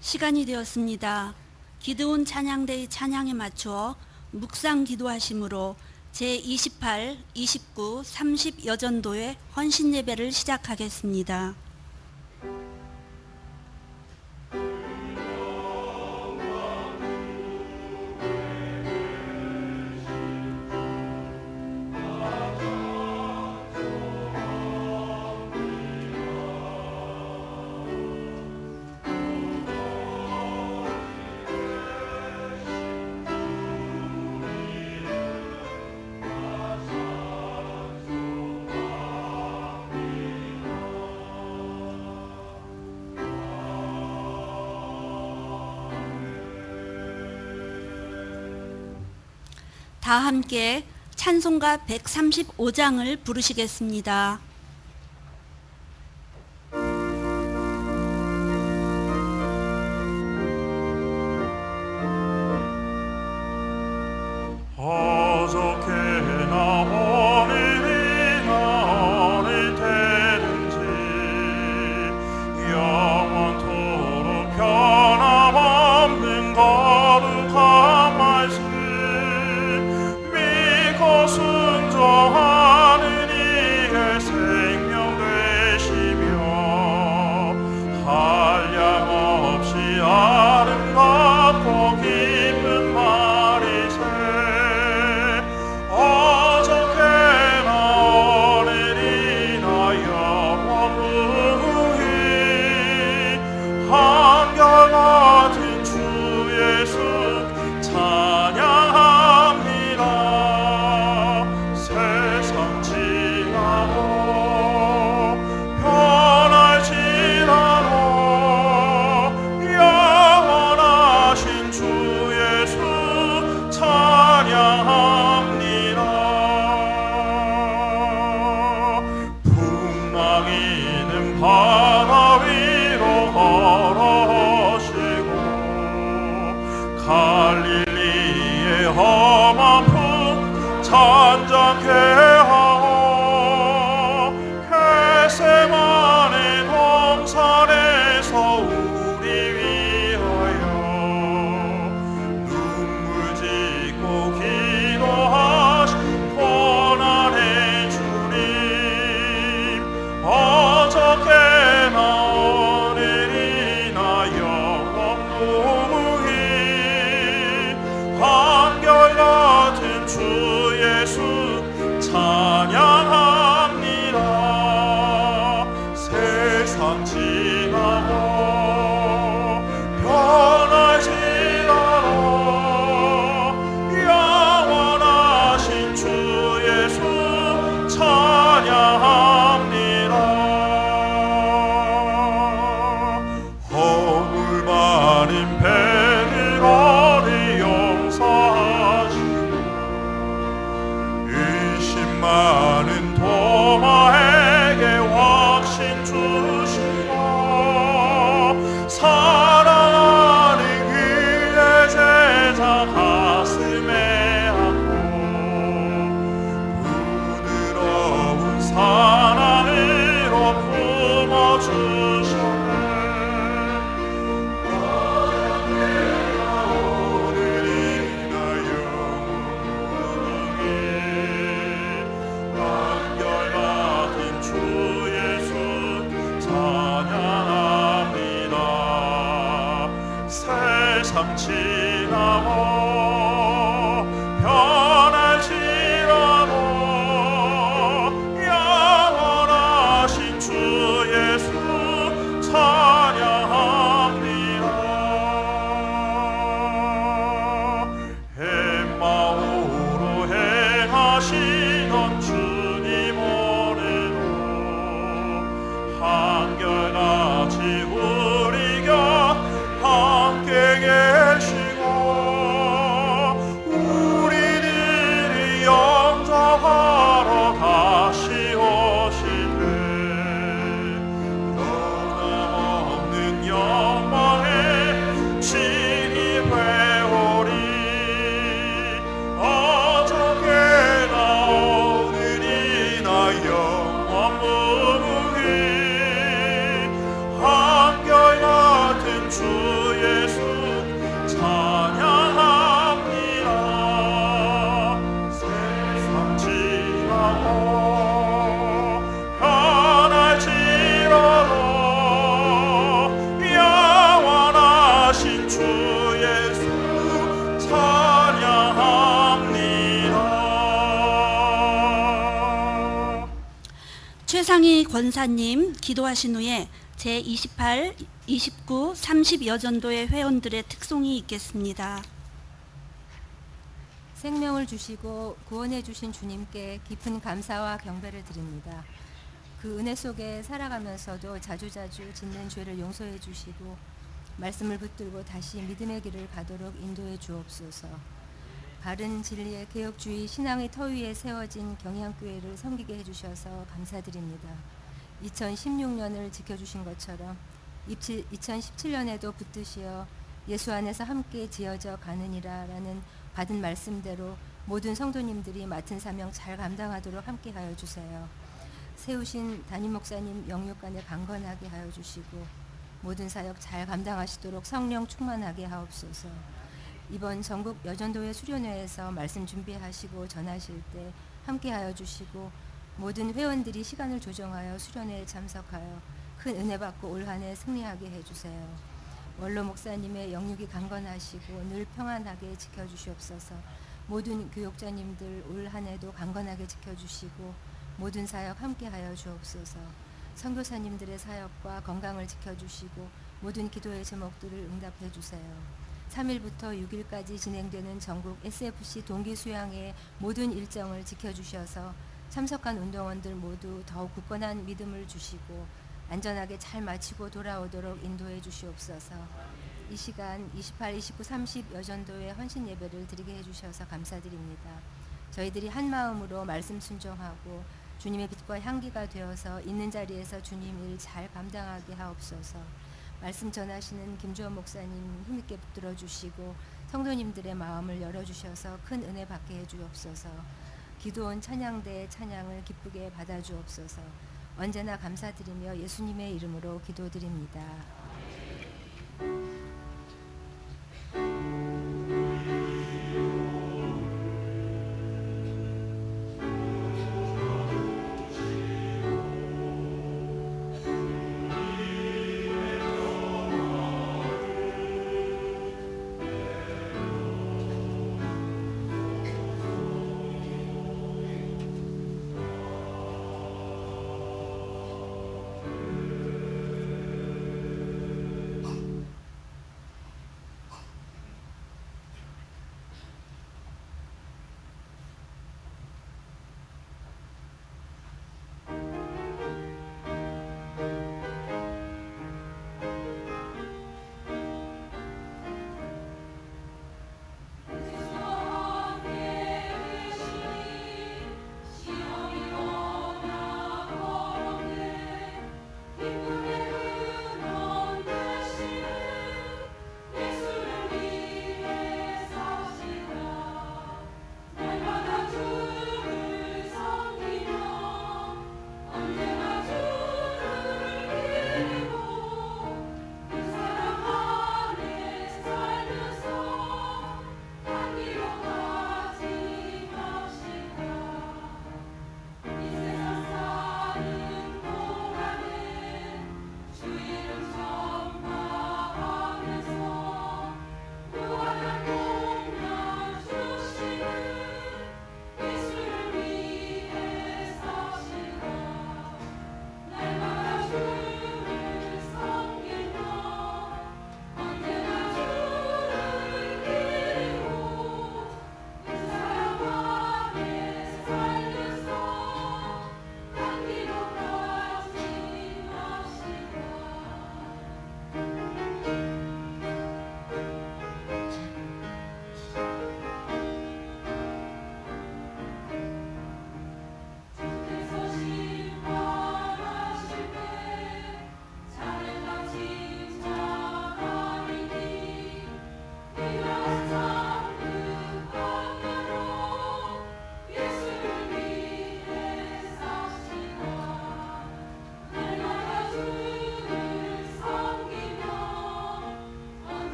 시간이 되었습니다. 기드온 찬양대의 찬양에 맞추어 묵상 기도하심으로 제28, 29, 30 여전도의 헌신 예배를 시작하겠습니다. 다 함께 찬송가 135장을 부르시겠습니다. 어저께나 오늘이나 어느 때든지 영원토록 변함없는 거룩한 말씀 믿고 순종하는 이의 생명 되시며 한량없이 아름답고 깊은 말이세. 어저께나 오늘이나 영원무히 한결같은 주 예수 찬양합니다. 세상 지나고 변할지라도 영원하신 주 예수 찬양합니다. 풍랑이는 바다 위로 걸어오시고 갈릴리의 험한 풍 잔잔케 하고 겟세마네 동산에서 우리 위하여 눈물 짓고 기도하신 고난의 주님. 어저께나 오늘이나 영원무히 한결같은 주 예수 찬양합니다. 세상 지나고 변할지라도 영원하신 주 예수 찬양합니다. 허물 많은 배를 어리 용서하시고 의심 많은 도마에게 확신 주시고 사랑하는 그의 제자 가슴에 안고 부드러운 사랑으로 품어주시네. 어저께나 오늘이나 영원히 한결같은 주 예수 찬양합니다. 세상 지나고 변할지라도 영원하신 주 예수 찬양합니다. 햇마오로 행하시던 주님 오늘도 한결같이 우리 곁 함께 계시고 권사님 기도하신 후에 제28, 29, 30 여전도의 회원들의 특송이 있겠습니다. 생명을 주시고 구원해 주신 주님께 깊은 감사와 경배를 드립니다. 그 은혜 속에 살아가면서도 자주자주 짓는 죄를 용서해 주시고 말씀을 붙들고 다시 믿음의 길을 가도록 인도해 주옵소서. 바른 진리의 개혁주의 신앙의 터 위에 세워진 경향교회를 섬기게 해주셔서 감사드립니다. 2016년을 지켜주신 것처럼 2017년에도 붙드시어 예수 안에서 함께 지어져 가느니라 라는 받은 말씀대로 모든 성도님들이 맡은 사명 잘 감당하도록 함께하여 주세요. 세우신 담임 목사님 영육간에 강건하게 하여 주시고 모든 사역 잘 감당하시도록 성령 충만하게 하옵소서. 이번 전국 여전도회 수련회에서 말씀 준비하시고 전하실 때 함께하여 주시고 모든 회원들이 시간을 조정하여 수련회에 참석하여 큰 은혜 받고 올 한 해 승리하게 해주세요. 원로 목사님의 영육이 강건하시고 늘 평안하게 지켜주시옵소서. 모든 교육자님들 올 한 해도 강건하게 지켜주시고 모든 사역 함께하여 주옵소서. 선교사님들의 사역과 건강을 지켜주시고 모든 기도의 제목들을 응답해 주세요. 3일부터 6일까지 진행되는 전국 SFC 동기 수양의 모든 일정을 지켜주셔서 참석한 운동원들 모두 더욱 굳건한 믿음을 주시고 안전하게 잘 마치고 돌아오도록 인도해 주시옵소서. 이 시간 28, 29, 30 여전도의 헌신 예배를 드리게 해주셔서 감사드립니다. 저희들이 한 마음으로 말씀 순종하고 주님의 빛과 향기가 되어서 있는 자리에서 주님 일 잘 감당하게 하옵소서. 말씀 전하시는 김주원 목사님 힘있게 붙들어 주시고 성도님들의 마음을 열어주셔서 큰 은혜 받게 해주옵소서. 기도원 찬양대의 찬양을 기쁘게 받아주옵소서. 언제나 감사드리며 예수님의 이름으로 기도드립니다.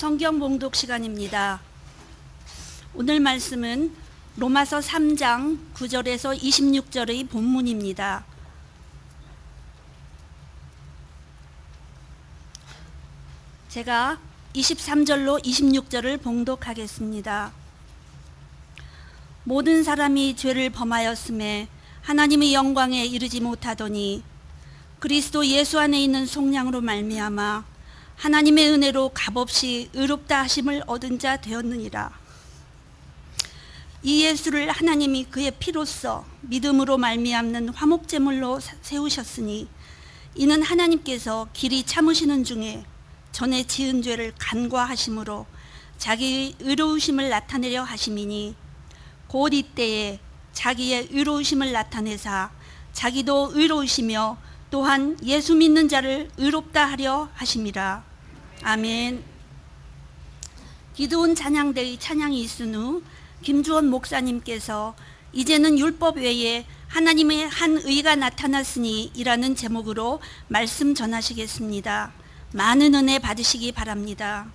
성경 봉독 시간입니다. 오늘 말씀은 로마서 3장 9절에서 26절의 본문입니다. 제가 23절로 26절을 봉독하겠습니다. 모든 사람이 죄를 범하였음에 하나님의 영광에 이르지 못하더니 그리스도 예수 안에 있는 속량으로 말미암아 하나님의 은혜로 값없이 의롭다 하심을 얻은 자 되었느니라. 이 예수를 하나님이 그의 피로써 믿음으로 말미암는 화목제물로 세우셨으니 이는 하나님께서 길이 참으시는 중에 전에 지은 죄를 간과하심으로 자기의 의로우심을 나타내려 하심이니 곧 이때에 자기의 의로우심을 나타내사 자기도 의로우시며 또한 예수 믿는 자를 의롭다 하려 하심이라. 아멘. 기드온 찬양대의 찬양이 있은 후 김주원 목사님께서 이제는 율법 외에 하나님의 한 의가 나타났으니 이라는 제목으로 말씀 전하시겠습니다. 많은 은혜 받으시기 바랍니다.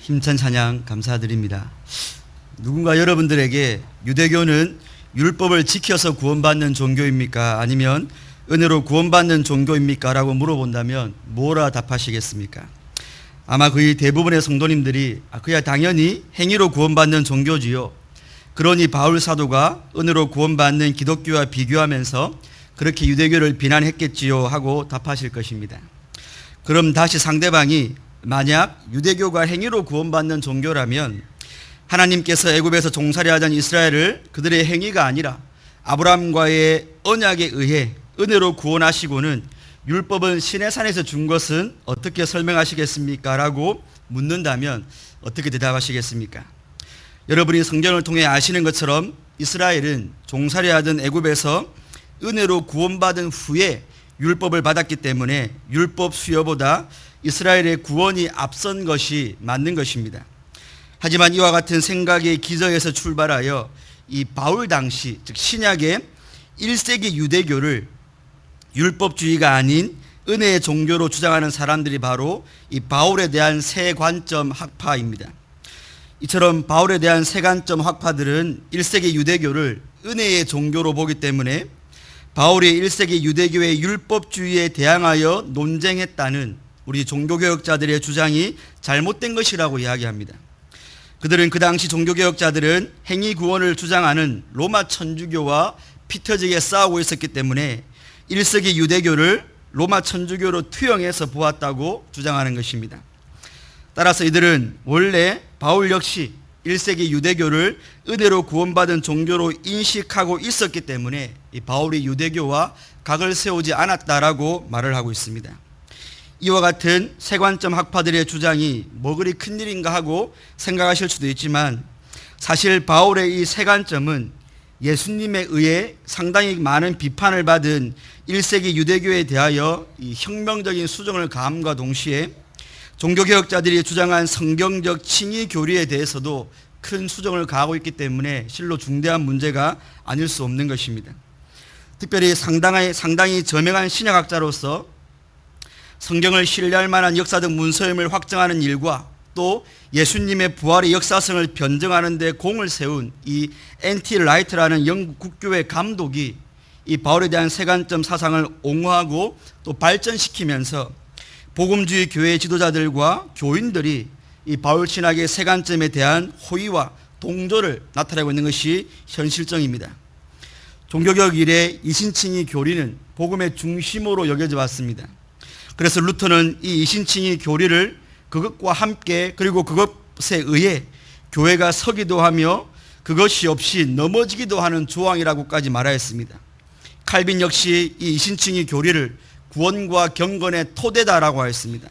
힘찬 찬양 감사드립니다. 누군가 여러분들에게 유대교는 율법을 지켜서 구원받는 종교입니까? 아니면 은혜로 구원받는 종교입니까? 라고 물어본다면 뭐라 답하시겠습니까? 아마 거의 대부분의 성도님들이 그야 당연히 행위로 구원받는 종교지요. 그러니 바울 사도가 은혜로 구원받는 기독교와 비교하면서 그렇게 유대교를 비난했겠지요 하고 답하실 것입니다. 그럼 다시 상대방이 만약 유대교가 행위로 구원받는 종교라면 하나님께서 애굽에서 종살이 하던 이스라엘을 그들의 행위가 아니라 아브라함과의 언약에 의해 은혜로 구원하시고는 율법은 시내산에서 준 것은 어떻게 설명하시겠습니까? 라고 묻는다면 어떻게 대답하시겠습니까? 여러분이 성경을 통해 아시는 것처럼 이스라엘은 종살이하던 애굽에서 은혜로 구원받은 후에 율법을 받았기 때문에 율법 수여보다 이스라엘의 구원이 앞선 것이 맞는 것입니다. 하지만 이와 같은 생각의 기저에서 출발하여 이 바울 당시, 즉 신약의 1세기 유대교를 율법주의가 아닌 은혜의 종교로 주장하는 사람들이 바로 이 바울에 대한 새 관점 학파입니다. 이처럼 바울에 대한 새 관점 학파들은 1세기 유대교를 은혜의 종교로 보기 때문에 바울이 1세기 유대교의 율법주의에 대항하여 논쟁했다는 우리 종교개혁자들의 주장이 잘못된 것이라고 이야기합니다. 그들은 그 당시 종교개혁자들은 행위구원을 주장하는 로마 천주교와 피터지게 싸우고 있었기 때문에 1세기 유대교를 로마 천주교로 투영해서 보았다고 주장하는 것입니다. 따라서 이들은 원래 바울 역시 1세기 유대교를 은혜로 구원받은 종교로 인식하고 있었기 때문에 이 바울이 유대교와 각을 세우지 않았다라고 말을 하고 있습니다. 이와 같은 세관점 학파들의 주장이 뭐 그리 큰일인가 하고 생각하실 수도 있지만 사실 바울의 이 세관점은 예수님에 의해 상당히 많은 비판을 받은 1세기 유대교에 대하여 이 혁명적인 수정을 가함과 동시에 종교개혁자들이 주장한 성경적 칭의 교리에 대해서도 큰 수정을 가하고 있기 때문에 실로 중대한 문제가 아닐 수 없는 것입니다. 특별히 상당히 저명한 신약학자로서 성경을 신뢰할 만한 역사적 문서임을 확정하는 일과 또 예수님의 부활의 역사성을 변증하는 데 공을 세운 이 N.T. 라이트라는 영국 국교회 감독이 이 바울에 대한 세관점 사상을 옹호하고 또 발전시키면서 복음주의 교회 지도자들과 교인들이 이 바울 신학의 세관점에 대한 호의와 동조를 나타내고 있는 것이 현실정입니다. 종교개혁 이래 이신칭의 교리는 복음의 중심으로 여겨져 왔습니다. 그래서 루터는 이 이신칭의 교리를 그것과 함께 그리고 그것에 의해 교회가 서기도 하며 그것이 없이 넘어지기도 하는 조항이라고까지 말하였습니다. 칼빈 역시 이 이신칭의 교리를 구원과 경건의 토대다라고 하였습니다.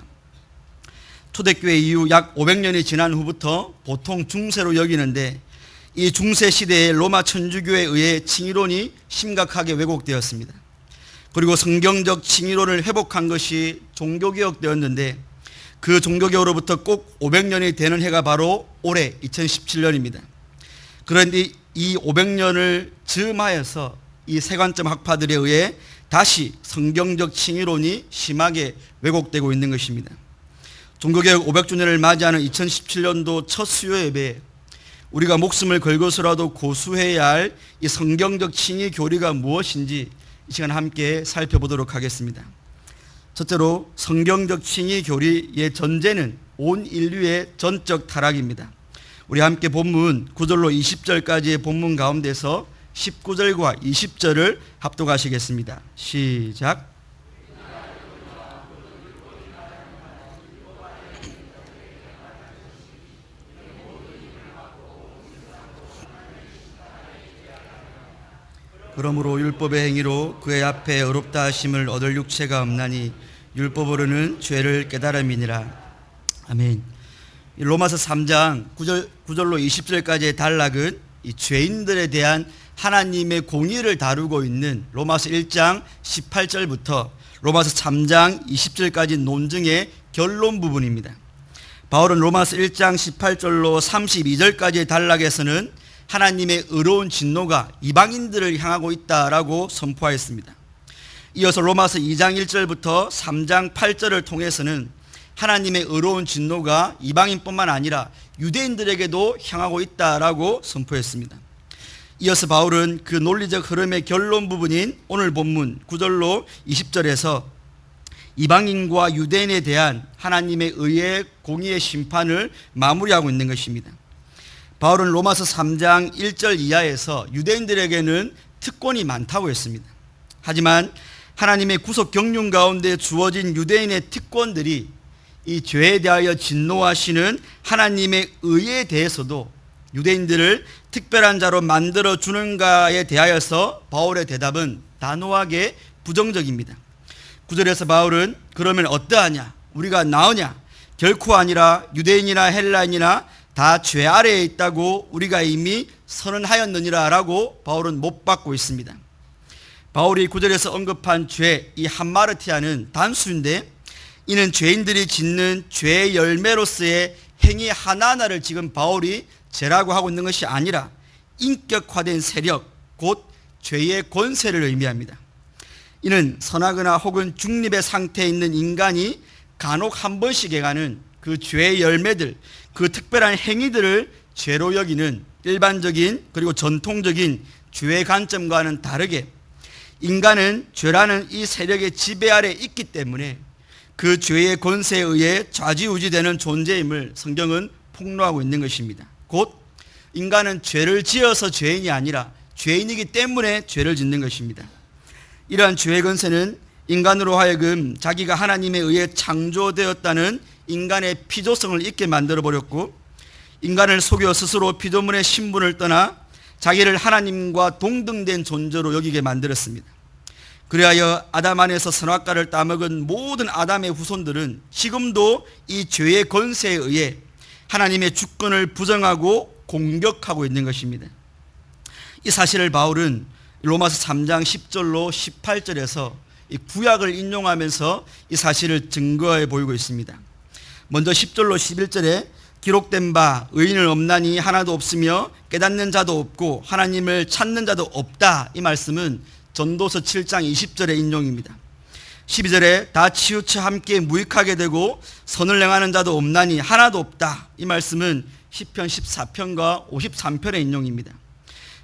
초대교회 이후 약 500년이 지난 후부터 보통 중세로 여기는데 이 중세 시대의 로마 천주교에 의해 칭의론이 심각하게 왜곡되었습니다. 그리고 성경적 칭의론을 회복한 것이 종교개혁되었는데 그 종교개혁으로부터 꼭 500년이 되는 해가 바로 올해 2017년입니다. 그런데 이 500년을 즈음하여서 이 세관점 학파들에 의해 다시 성경적 칭의론이 심하게 왜곡되고 있는 것입니다. 종교개혁 500주년을 맞이하는 2017년도 첫 수요 예배에 우리가 목숨을 걸고서라도 고수해야 할 이 성경적 칭의 교리가 무엇인지 이 시간 함께 살펴보도록 하겠습니다. 첫째로 성경적 칭의 교리의 전제는 온 인류의 전적 타락입니다. 우리 함께 본문 9절로 20절까지의 본문 가운데서 19절과 20절을 합독하시겠습니다. 시작. 그러므로 율법의 행위로 그의 앞에 의롭다 하심을 얻을 육체가 없나니 율법으로는 죄를 깨달음이니라. 아멘. 로마서 3장 9절로 20절까지의 단락은 이 죄인들에 대한 하나님의 공의를 다루고 있는 로마서 1장 18절부터 로마서 3장 20절까지 논증의 결론 부분입니다. 바울은 로마서 1장 18절로 32절까지의 단락에서는 하나님의 의로운 진노가 이방인들을 향하고 있다라고 선포하였습니다. 이어서 로마서 2장 1절부터 3장 8절을 통해서는 하나님의 의로운 진노가 이방인뿐만 아니라 유대인들에게도 향하고 있다라고 선포했습니다. 이어서 바울은 그 논리적 흐름의 결론 부분인 오늘 본문 9절로 20절에서 이방인과 유대인에 대한 하나님의 의의 공의의 심판을 마무리하고 있는 것입니다. 바울은 로마서 3장 1절 이하에서 유대인들에게는 특권이 많다고 했습니다. 하지만 하나님의 구속 경륜 가운데 주어진 유대인의 특권들이 이 죄에 대하여 진노하시는 하나님의 의에 대해서도 유대인들을 특별한 자로 만들어주는가에 대하여서 바울의 대답은 단호하게 부정적입니다. 9절에서 바울은 그러면 어떠하냐? 우리가 나으냐? 결코 아니라 유대인이나 헬라인이나 다 죄 아래에 있다고 우리가 이미 선언하였느니라 라고 바울은 못 받고 있습니다. 바울이 9절에서 언급한 죄, 이 함마르티아는 단수인데 이는 죄인들이 짓는 죄의 열매로서의 행위 하나하나를 지금 바울이 죄라고 하고 있는 것이 아니라 인격화된 세력, 곧 죄의 권세를 의미합니다. 이는 선하거나 혹은 중립의 상태에 있는 인간이 간혹 한 번씩 해가는 그 죄의 열매들, 그 특별한 행위들을 죄로 여기는 일반적인 그리고 전통적인 죄의 관점과는 다르게 인간은 죄라는 이 세력의 지배 아래 있기 때문에 그 죄의 권세에 의해 좌지우지되는 존재임을 성경은 폭로하고 있는 것입니다. 곧 인간은 죄를 지어서 죄인이 아니라 죄인이기 때문에 죄를 짓는 것입니다. 이러한 죄의 권세는 인간으로 하여금 자기가 하나님에 의해 창조되었다는 인간의 피조성을 잊게 만들어버렸고 인간을 속여 스스로 피조물의 신분을 떠나 자기를 하나님과 동등된 존재로 여기게 만들었습니다. 그리하여 아담 안에서 선악과를 따먹은 모든 아담의 후손들은 지금도 이 죄의 권세에 의해 하나님의 주권을 부정하고 공격하고 있는 것입니다. 이 사실을 바울은 로마서 3장 10절로 18절에서 이 구약을 인용하면서 이 사실을 증거해 보이고 있습니다. 먼저 10절로 11절에 기록된 바 의인은 없나니 하나도 없으며 깨닫는 자도 없고 하나님을 찾는 자도 없다. 이 말씀은 전도서 7장 20절의 인용입니다. 12절에 다 치우쳐 함께 무익하게 되고 선을 행하는 자도 없나니 하나도 없다. 이 말씀은 시편 14편과 53편의 인용입니다.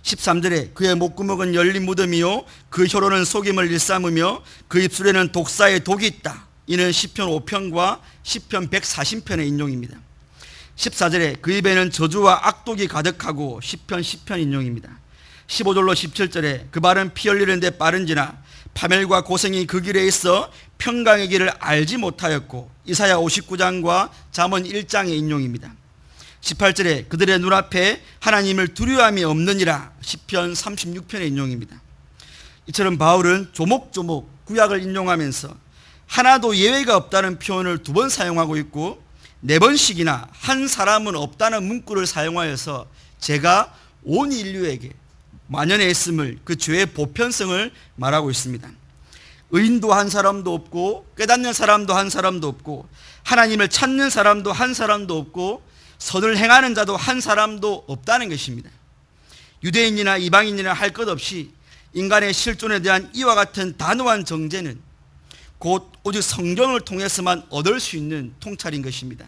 13절에 그의 목구멍은 열린 무덤이요 그 혀로는 속임을 일삼으며 그 입술에는 독사의 독이 있다. 이는 시편 5편과 시편 140편의 인용입니다. 14절에 그 입에는 저주와 악독이 가득하고 시편 10편 인용입니다. 15절로 17절에 그 발은 피 흘리는 데 빠른지나 파멸과 고생이 그 길에 있어 평강의 길을 알지 못하였고 이사야 59장과 잠언 1장의 인용입니다. 18절에 그들의 눈앞에 하나님을 두려움이 없느니라 시편 36편의 인용입니다. 이처럼 바울은 조목조목 구약을 인용하면서 하나도 예외가 없다는 표현을 2번 사용하고 있고 4번씩이나 한 사람은 없다는 문구를 사용하여서 죄가 온 인류에게 만연해 있음을 그 죄의 보편성을 말하고 있습니다. 의인도 한 사람도 없고 깨닫는 사람도 한 사람도 없고 하나님을 찾는 사람도 한 사람도 없고 선을 행하는 자도 한 사람도 없다는 것입니다. 유대인이나 이방인이나 할 것 없이 인간의 실존에 대한 이와 같은 단호한 정죄는 곧 오직 성경을 통해서만 얻을 수 있는 통찰인 것입니다.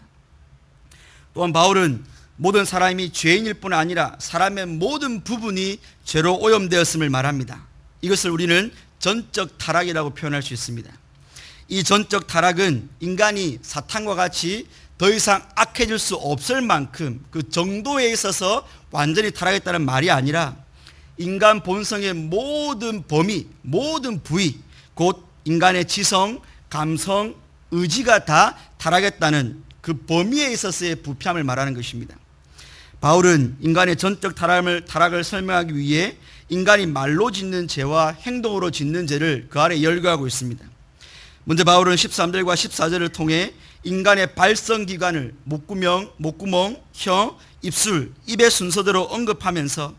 또한 바울은 모든 사람이 죄인일 뿐 아니라 사람의 모든 부분이 죄로 오염되었음을 말합니다. 이것을 우리는 전적 타락이라고 표현할 수 있습니다. 이 전적 타락은 인간이 사탄과 같이 더 이상 악해질 수 없을 만큼 그 정도에 있어서 완전히 타락했다는 말이 아니라 인간 본성의 모든 범위, 모든 부위, 곧 인간의 지성, 감성, 의지가 다 타락했다는 그 범위에 있어서의 부패함을 말하는 것입니다. 바울은 인간의 전적 타락을 설명하기 위해 인간이 말로 짓는 죄와 행동으로 짓는 죄를 그 아래 열거하고 있습니다. 먼저 바울은 13절과 14절을 통해 인간의 발성기관을 목구멍, 혀, 입술, 입의 순서대로 언급하면서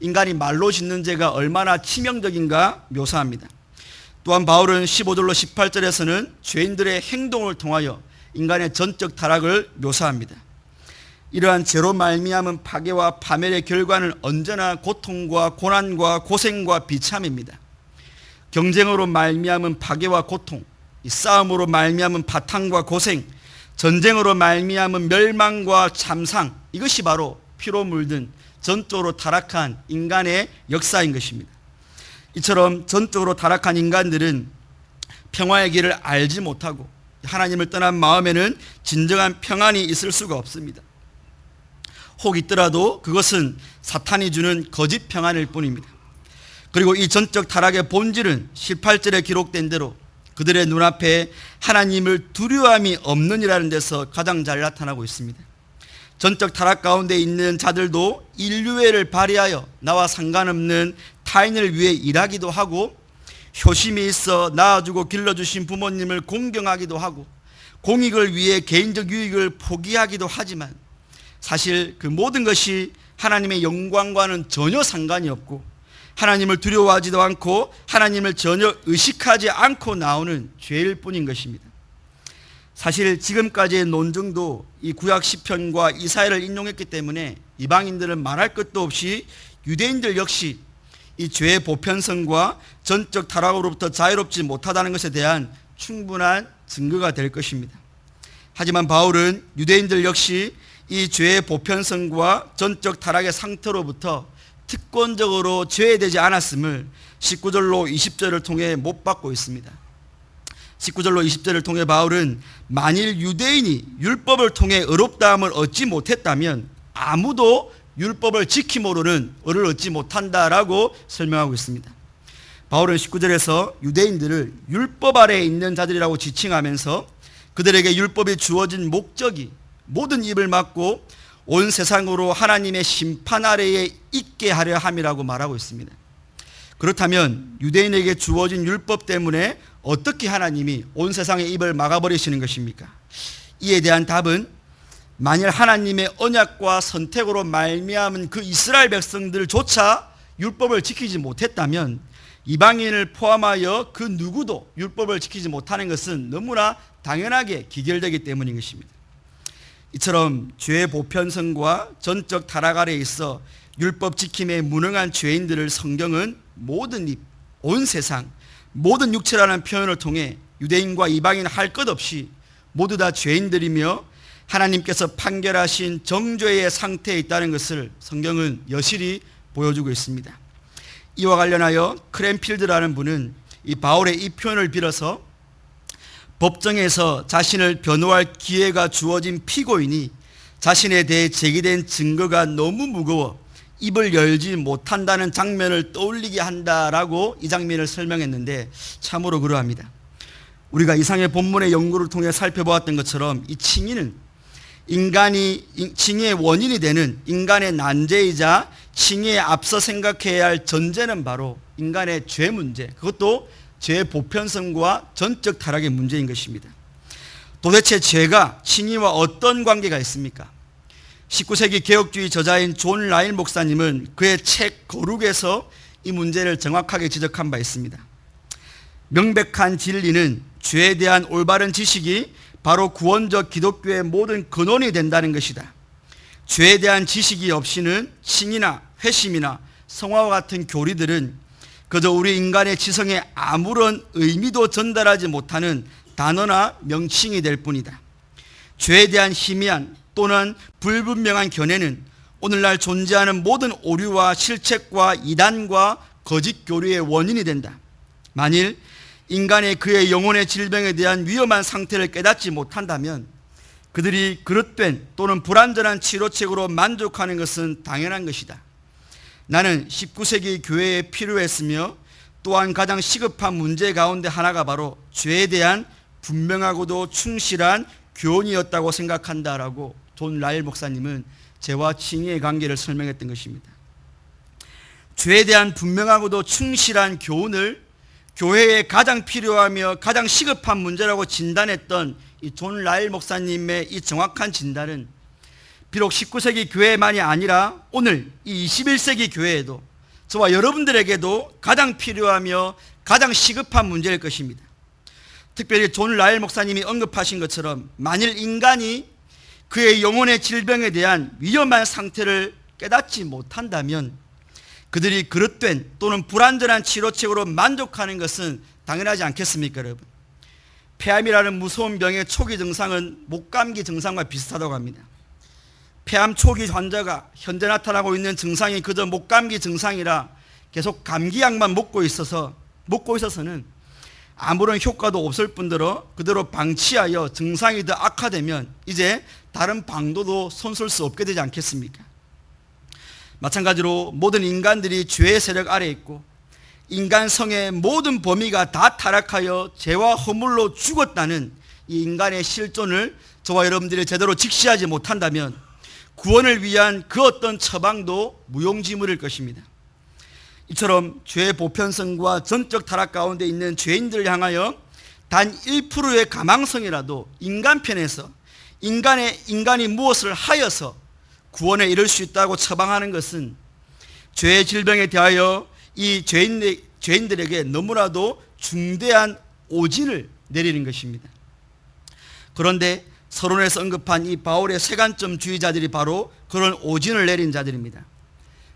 인간이 말로 짓는 죄가 얼마나 치명적인가 묘사합니다. 또한 바울은 15절로 18절에서는 죄인들의 행동을 통하여 인간의 전적 타락을 묘사합니다. 이러한 죄로 말미암은 파괴와 파멸의 결과는 언제나 고통과 고난과 고생과 비참입니다. 경쟁으로 말미암은 파괴와 고통, 이 싸움으로 말미암은 파탄과 고생, 전쟁으로 말미암은 멸망과 참상, 이것이 바로 피로 물든 전적으로 타락한 인간의 역사인 것입니다. 이처럼 전적으로 타락한 인간들은 평화의 길을 알지 못하고 하나님을 떠난 마음에는 진정한 평안이 있을 수가 없습니다. 혹 있더라도 그것은 사탄이 주는 거짓 평안일 뿐입니다. 그리고 이 전적 타락의 본질은 18절에 기록된 대로 그들의 눈앞에 하나님을 두려움이 없느니라는 데서 가장 잘 나타나고 있습니다. 전적 타락 가운데 있는 자들도 인류애를 발휘하여 나와 상관없는 타인을 위해 일하기도 하고 효심이 있어 낳아주고 길러주신 부모님을 공경하기도 하고 공익을 위해 개인적 유익을 포기하기도 하지만 사실 그 모든 것이 하나님의 영광과는 전혀 상관이 없고 하나님을 두려워하지도 않고 하나님을 전혀 의식하지 않고 나오는 죄일 뿐인 것입니다. 사실 지금까지의 논증도 이 구약 시편과 이사야를 인용했기 때문에 이방인들은 말할 것도 없이 유대인들 역시 이 죄의 보편성과 전적 타락으로부터 자유롭지 못하다는 것에 대한 충분한 증거가 될 것입니다. 하지만 바울은 유대인들 역시 이 죄의 보편성과 전적 타락의 상태로부터 특권적으로 제외되지 않았음을 19절로 20절을 통해 못 받고 있습니다. 19절로 20절을 통해 바울은 만일 유대인이 율법을 통해 의롭다함을 얻지 못했다면 아무도 율법을 지킴으로는 의를 얻지 못한다라고 설명하고 있습니다. 바울은 19절에서 유대인들을 율법 아래에 있는 자들이라고 지칭하면서 그들에게 율법이 주어진 목적이 모든 입을 막고 온 세상으로 하나님의 심판 아래에 있게 하려 함이라고 말하고 있습니다. 그렇다면 유대인에게 주어진 율법 때문에 어떻게 하나님이 온 세상의 입을 막아버리시는 것입니까? 이에 대한 답은 만일 하나님의 언약과 선택으로 말미암은 그 이스라엘 백성들조차 율법을 지키지 못했다면 이방인을 포함하여 그 누구도 율법을 지키지 못하는 것은 너무나 당연하게 기결되기 때문인 것입니다. 이처럼 죄의 보편성과 전적 타락 아래에 있어 율법 지킴에 무능한 죄인들을 성경은 모든 입, 온 세상, 모든 육체라는 표현을 통해 유대인과 이방인 할 것 없이 모두 다 죄인들이며 하나님께서 판결하신 정죄의 상태에 있다는 것을 성경은 여실히 보여주고 있습니다. 이와 관련하여 크랜필드라는 분은 이 바울의 이 표현을 빌어서 법정에서 자신을 변호할 기회가 주어진 피고인이 자신에 대해 제기된 증거가 너무 무거워 입을 열지 못한다는 장면을 떠올리게 한다라고 이 장면을 설명했는데 참으로 그러합니다. 우리가 이상의 본문의 연구를 통해 살펴보았던 것처럼 이 칭의는 칭의의 원인이 되는 인간의 난제이자 칭의에 앞서 생각해야 할 전제는 바로 인간의 죄 문제, 그것도 죄의 보편성과 전적 타락의 문제인 것입니다. 도대체 죄가 칭의와 어떤 관계가 있습니까? 19세기 개혁주의 저자인 존 라일 목사님은 그의 책 거룩에서 이 문제를 정확하게 지적한 바 있습니다. 명백한 진리는 죄에 대한 올바른 지식이 바로 구원적 기독교의 모든 근원이 된다는 것이다. 죄에 대한 지식이 없이는 칭의나 회심이나 성화와 같은 교리들은 그저 우리 인간의 지성에 아무런 의미도 전달하지 못하는 단어나 명칭이 될 뿐이다. 죄에 대한 희미한 또는 불분명한 견해는 오늘날 존재하는 모든 오류와 실책과 이단과 거짓 교리의 원인이 된다. 만일 인간의 그의 영혼의 질병에 대한 위험한 상태를 깨닫지 못한다면 그들이 그릇된 또는 불완전한 치료책으로 만족하는 것은 당연한 것이다. 나는 19세기 교회에 필요했으며 또한 가장 시급한 문제 가운데 하나가 바로 죄에 대한 분명하고도 충실한 교훈이었다고 생각한다라고 존 라일 목사님은 죄와 칭의의 관계를 설명했던 것입니다. 죄에 대한 분명하고도 충실한 교훈을 교회에 가장 필요하며 가장 시급한 문제라고 진단했던 이 존 라일 목사님의 이 정확한 진단은 비록 19세기 교회만이 아니라 오늘 이 21세기 교회에도 저와 여러분들에게도 가장 필요하며 가장 시급한 문제일 것입니다. 특별히 존 라일 목사님이 언급하신 것처럼 만일 인간이 그의 영혼의 질병에 대한 위험한 상태를 깨닫지 못한다면 그들이 그릇된 또는 불완전한 치료책으로 만족하는 것은 당연하지 않겠습니까, 여러분? 폐암이라는 무서운 병의 초기 증상은 목감기 증상과 비슷하다고 합니다. 폐암 초기 환자가 현재 나타나고 있는 증상이 그저 목감기 증상이라 계속 감기약만 먹고 있어서는 아무런 효과도 없을 뿐더러 그대로 방치하여 증상이 더 악화되면 이제 다른 방도도 손쓸 수 없게 되지 않겠습니까? 마찬가지로 모든 인간들이 죄의 세력 아래에 있고 인간성의 모든 범위가 다 타락하여 죄와 허물로 죽었다는 이 인간의 실존을 저와 여러분들이 제대로 직시하지 못한다면 구원을 위한 그 어떤 처방도 무용지물일 것입니다. 이처럼 죄의 보편성과 전적 타락 가운데 있는 죄인들을 향하여 단 1%의 가망성이라도 인간편에서 인간이 무엇을 하여서 구원에 이를 수 있다고 처방하는 것은 죄의 질병에 대하여 이 죄인들에게 너무나도 중대한 오진을 내리는 것입니다. 그런데 서론에서 언급한 이 바울의 세관점주의자들이 바로 그런 오진을 내린 자들입니다.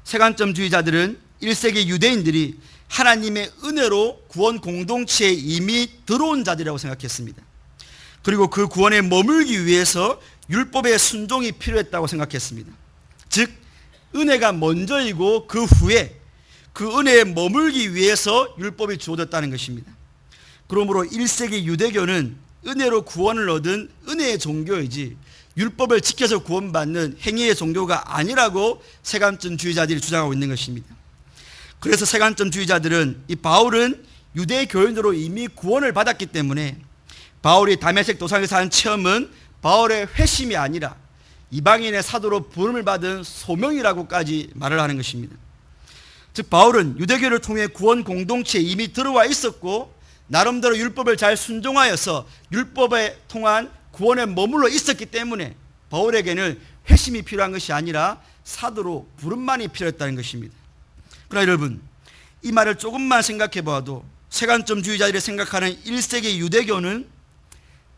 세관점주의자들은 1세기 유대인들이 하나님의 은혜로 구원 공동체에 이미 들어온 자들이라고 생각했습니다. 그리고 그 구원에 머물기 위해서 율법의 순종이 필요했다고 생각했습니다. 즉 은혜가 먼저이고 그 후에 그 은혜에 머물기 위해서 율법이 주어졌다는 것입니다. 그러므로 1세기 유대교는 은혜로 구원을 얻은 은혜의 종교이지 율법을 지켜서 구원받는 행위의 종교가 아니라고 세관점주의자들이 주장하고 있는 것입니다. 그래서 세관점주의자들은 이 바울은 유대 교인으로 이미 구원을 받았기 때문에 바울이 다메섹 도상에서 한 체험은 바울의 회심이 아니라 이방인의 사도로 부름을 받은 소명이라고까지 말을 하는 것입니다. 즉 바울은 유대교를 통해 구원 공동체에 이미 들어와 있었고 나름대로 율법을 잘 순종하여서 율법에 통한 구원에 머물러 있었기 때문에 바울에게는 회심이 필요한 것이 아니라 사도로 부름만이 필요했다는 것입니다. 그러나 여러분, 이 말을 조금만 생각해 봐도 세관점주의자들이 생각하는 1세기 유대교는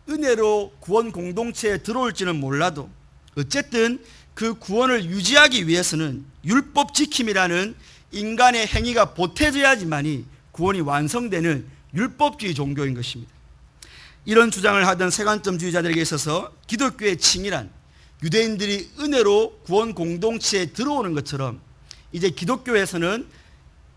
은혜로 구원 공동체에 들어올지는 몰라도 어쨌든 그 구원을 유지하기 위해서는 율법 지킴이라는 인간의 행위가 보태져야지만이 구원이 완성되는 율법주의 종교인 것입니다. 이런 주장을 하던 세관점주의자들에게 있어서 기독교의 칭이란 유대인들이 은혜로 구원 공동체에 들어오는 것처럼 이제 기독교에서는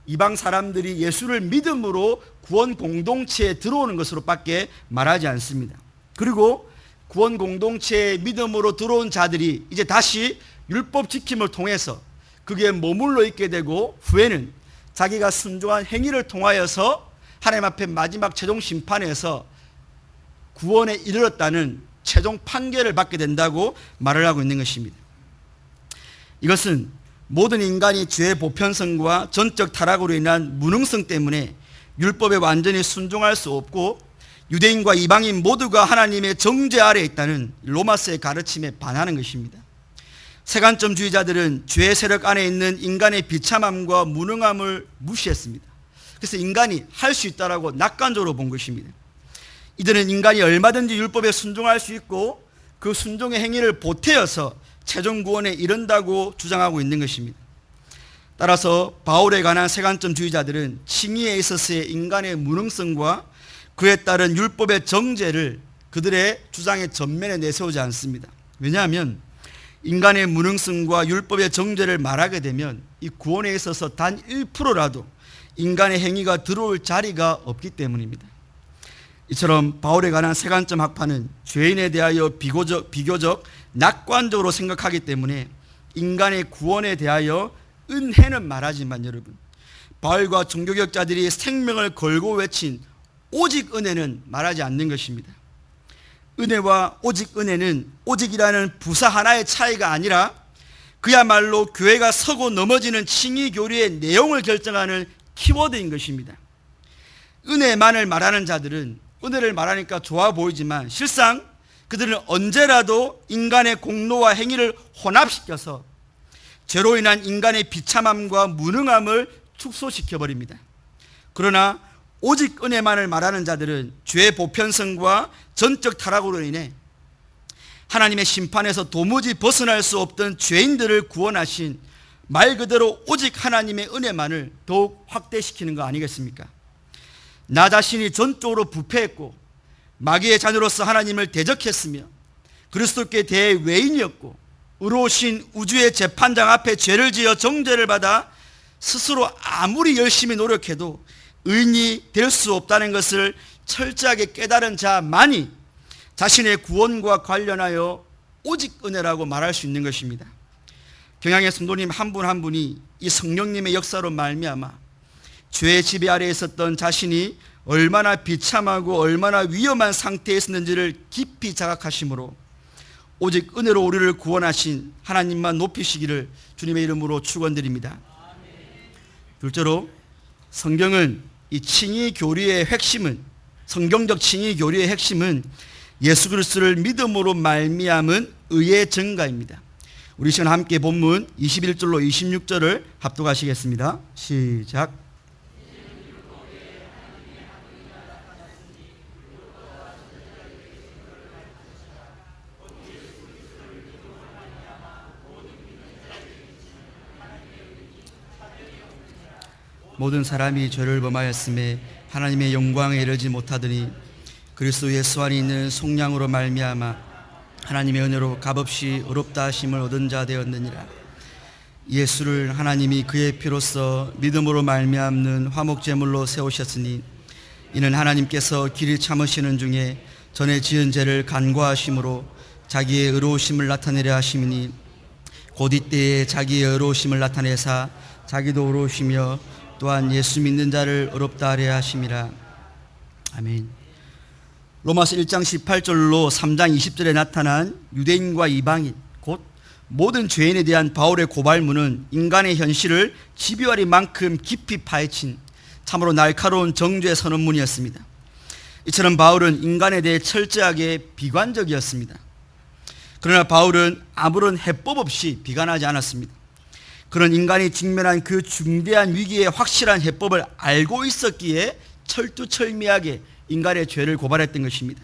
이방 사람들이 예수를 믿음으로 구원 공동체에 들어오는 것으로 밖에 말하지 않습니다. 그리고 구원 공동체에 믿음으로 들어온 자들이 이제 다시 율법 지킴을 통해서 그게 머물러 있게 되고 후에는 자기가 순종한 행위를 통하여서 하나님 앞에 마지막 최종 심판에서 구원에 이르렀다는 최종 판결을 받게 된다고 말을 하고 있는 것입니다. 이것은 모든 인간이 죄의 보편성과 전적 타락으로 인한 무능성 때문에 율법에 완전히 순종할 수 없고 유대인과 이방인 모두가 하나님의 정죄 아래에 있다는 로마서의 가르침에 반하는 것입니다. 세관점주의자들은 죄의 세력 안에 있는 인간의 비참함과 무능함을 무시했습니다. 그래서 인간이 할 수 있다라고 낙관적으로 본 것입니다. 이들은 인간이 얼마든지 율법에 순종할 수 있고 그 순종의 행위를 보태어서 최종 구원에 이른다고 주장하고 있는 것입니다. 따라서 바울에 관한 세관점주의자들은 칭의에 있어서의 인간의 무능성과 그에 따른 율법의 정죄를 그들의 주장의 전면에 내세우지 않습니다. 왜냐하면 인간의 무능성과 율법의 정죄를 말하게 되면 이 구원에 있어서 단 1%라도 인간의 행위가 들어올 자리가 없기 때문입니다. 이처럼 바울에 관한 세관점 학파는 죄인에 대하여 비교적 낙관적으로 생각하기 때문에 인간의 구원에 대하여 은혜는 말하지만 여러분, 바울과 종교개혁자들이 생명을 걸고 외친 오직 은혜는 말하지 않는 것입니다. 은혜와 오직 은혜는 오직이라는 부사 하나의 차이가 아니라 그야말로 교회가 서고 넘어지는 칭의 교리의 내용을 결정하는 키워드인 것입니다. 은혜만을 말하는 자들은 은혜를 말하니까 좋아 보이지만 실상 그들은 언제라도 인간의 공로와 행위를 혼합시켜서 죄로 인한 인간의 비참함과 무능함을 축소시켜버립니다. 그러나 오직 은혜만을 말하는 자들은 죄의 보편성과 전적 타락으로 인해 하나님의 심판에서 도무지 벗어날 수 없던 죄인들을 구원하신 말 그대로 오직 하나님의 은혜만을 더욱 확대시키는 거 아니겠습니까? 나 자신이 전적으로 부패했고 마귀의 자녀로서 하나님을 대적했으며 그리스도께 대해 외인이었고 의로우신 우주의 재판장 앞에 죄를 지어 정죄를 받아 스스로 아무리 열심히 노력해도 의인이 될 수 없다는 것을 철저하게 깨달은 자만이 자신의 구원과 관련하여 오직 은혜라고 말할 수 있는 것입니다. 경향의 성도님 한 분 한 분이 이 성령님의 역사로 말미암아 죄의 지배 아래에 있었던 자신이 얼마나 비참하고 얼마나 위험한 상태에 있었는지를 깊이 자각하심으로 오직 은혜로 우리를 구원하신 하나님만 높이시기를 주님의 이름으로 축원드립니다. 둘째로 성경은 이 칭의 교리의 핵심은, 성경적 칭의 교리의 핵심은 예수 그리스도를 믿음으로 말미암은 의의 증가입니다. 우리 시간 함께 본문 21절로 26절을 합독하시겠습니다. 시작. 모든 사람이 죄를 범하였음에 하나님의 영광에 이르지 못하더니 그리스도 예수 안에 있는 속량으로 말미암아 하나님의 은혜로 값없이 의롭다 하심을 얻은 자 되었느니라. 예수를 하나님이 그의 피로써 믿음으로 말미암는 화목제물로 세우셨으니 이는 하나님께서 길이 참으시는 중에 전에 지은 죄를 간과하심으로 자기의 의로우심을 나타내려 하심이니 곧 이때에 자기의 의로우심을 나타내사 자기도 의로우시며 또한 예수 믿는 자를 의롭다 하려 하심이라. 아멘. 로마서 1장 18절로 3장 20절에 나타난 유대인과 이방인 곧 모든 죄인에 대한 바울의 고발문은 인간의 현실을 집요하리만큼 깊이 파헤친 참으로 날카로운 정죄 선언문이었습니다. 이처럼 바울은 인간에 대해 철저하게 비관적이었습니다. 그러나 바울은 아무런 해법 없이 비관하지 않았습니다. 그런 인간이 직면한 그 중대한 위기의 확실한 해법을 알고 있었기에 철두철미하게 인간의 죄를 고발했던 것입니다.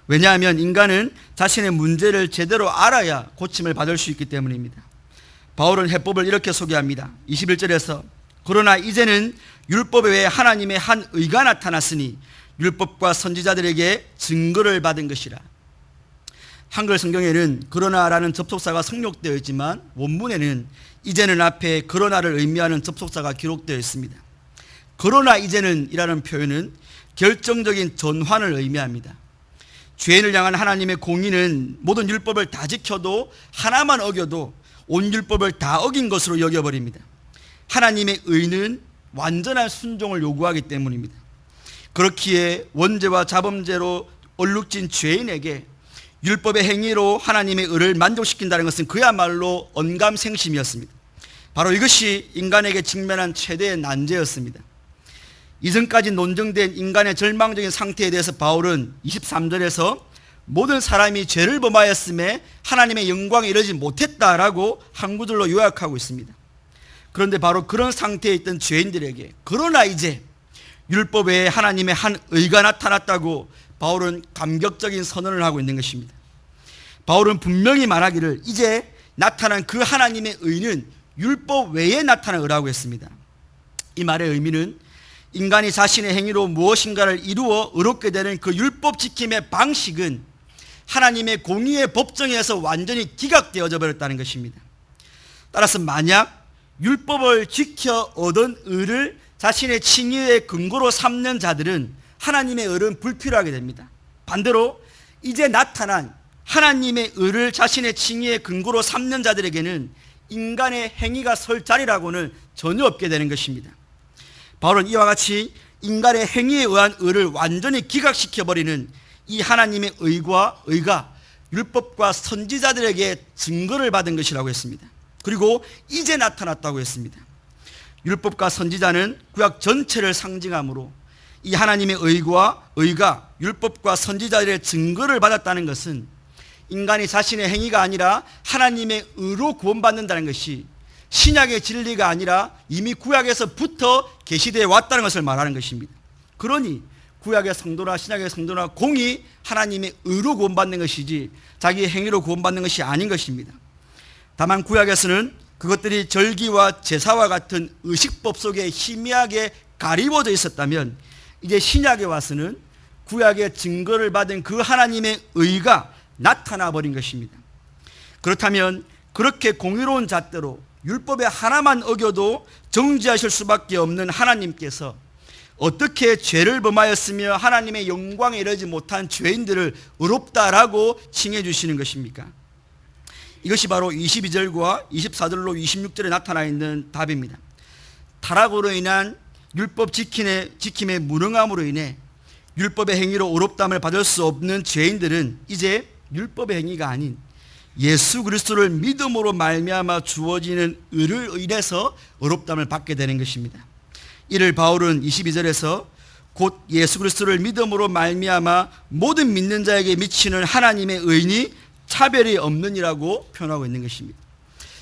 왜냐하면 인간은 자신의 문제를 제대로 알아야 고침을 받을 수 있기 때문입니다. 바울은 해법을 이렇게 소개합니다. 21절에서 그러나 이제는 율법 외에 하나님의 한 의가 나타났으니 율법과 선지자들에게 증거를 받은 것이라. 한글 성경에는 그러나라는 접속사가 성록되어 있지만 원문에는 이제는 앞에 그러나를 의미하는 접속사가 기록되어 있습니다. 그러나 이제는 이라는 표현은 결정적인 전환을 의미합니다. 죄인을 향한 하나님의 공의는 모든 율법을 다 지켜도 하나만 어겨도 온 율법을 다 어긴 것으로 여겨버립니다. 하나님의 의는 완전한 순종을 요구하기 때문입니다. 그렇기에 원죄와 자범죄로 얼룩진 죄인에게 율법의 행위로 하나님의 의를 만족시킨다는 것은 그야말로 언감생심이었습니다. 바로 이것이 인간에게 직면한 최대의 난제였습니다. 이전까지 논증된 인간의 절망적인 상태에 대해서 바울은 23절에서 모든 사람이 죄를 범하였음에 하나님의 영광에 이르지 못했다라고 한 구절로 요약하고 있습니다. 그런데 바로 그런 상태에 있던 죄인들에게 그러나 이제 율법 외에 하나님의 한 의가 나타났다고 바울은 감격적인 선언을 하고 있는 것입니다. 바울은 분명히 말하기를 이제 나타난 그 하나님의 의는 율법 외에 나타난 의라고 했습니다. 이 말의 의미는 인간이 자신의 행위로 무엇인가를 이루어 의롭게 되는 그 율법 지킴의 방식은 하나님의 공의의 법정에서 완전히 기각되어져 버렸다는 것입니다. 따라서 만약 율법을 지켜 얻은 의를 자신의 칭의의 근거로 삼는 자들은 하나님의 의는 불필요하게 됩니다. 반대로 이제 나타난 하나님의 의를 자신의 칭의의 근거로 삼는 자들에게는 인간의 행위가 설 자리라고는 전혀 없게 되는 것입니다. 바울은 이와 같이 인간의 행위에 의한 의를 완전히 기각시켜버리는 이 하나님의 의가 율법과 선지자들에게 증거를 받은 것이라고 했습니다. 그리고 이제 나타났다고 했습니다. 율법과 선지자는 구약 전체를 상징하므로 이 하나님의 의가 율법과 선지자들의 증거를 받았다는 것은 인간이 자신의 행위가 아니라 하나님의 의로 구원받는다는 것이 신약의 진리가 아니라 이미 구약에서부터 계시되어 왔다는 것을 말하는 것입니다. 그러니 구약의 성도나 신약의 성도나 공이 하나님의 의로 구원받는 것이지 자기의 행위로 구원받는 것이 아닌 것입니다. 다만 구약에서는 그것들이 절기와 제사와 같은 의식법 속에 희미하게 가리워져 있었다면 이제 신약에 와서는 구약의 증거를 받은 그 하나님의 의가 나타나 버린 것입니다. 그렇다면 그렇게 공의로운 잣대로 율법에 하나만 어겨도 정죄하실 수밖에 없는 하나님께서 어떻게 죄를 범하였으며 하나님의 영광에 이르지 못한 죄인들을 의롭다라고 칭해 주시는 것입니까? 이것이 바로 22절과 24절로 26절에 나타나 있는 답입니다. 타락으로 인한 율법 지킴의 무능함으로 인해 율법의 행위로 의롭다함을 받을 수 없는 죄인들은 이제 율법의 행위가 아닌 예수 그리스도를 믿음으로 말미암아 주어지는 의를 인해서 의롭다함을 받게 되는 것입니다. 이를 바울은 22절에서 곧 예수 그리스도를 믿음으로 말미암아 모든 믿는 자에게 미치는 하나님의 의인이 차별이 없느니라고 표현하고 있는 것입니다.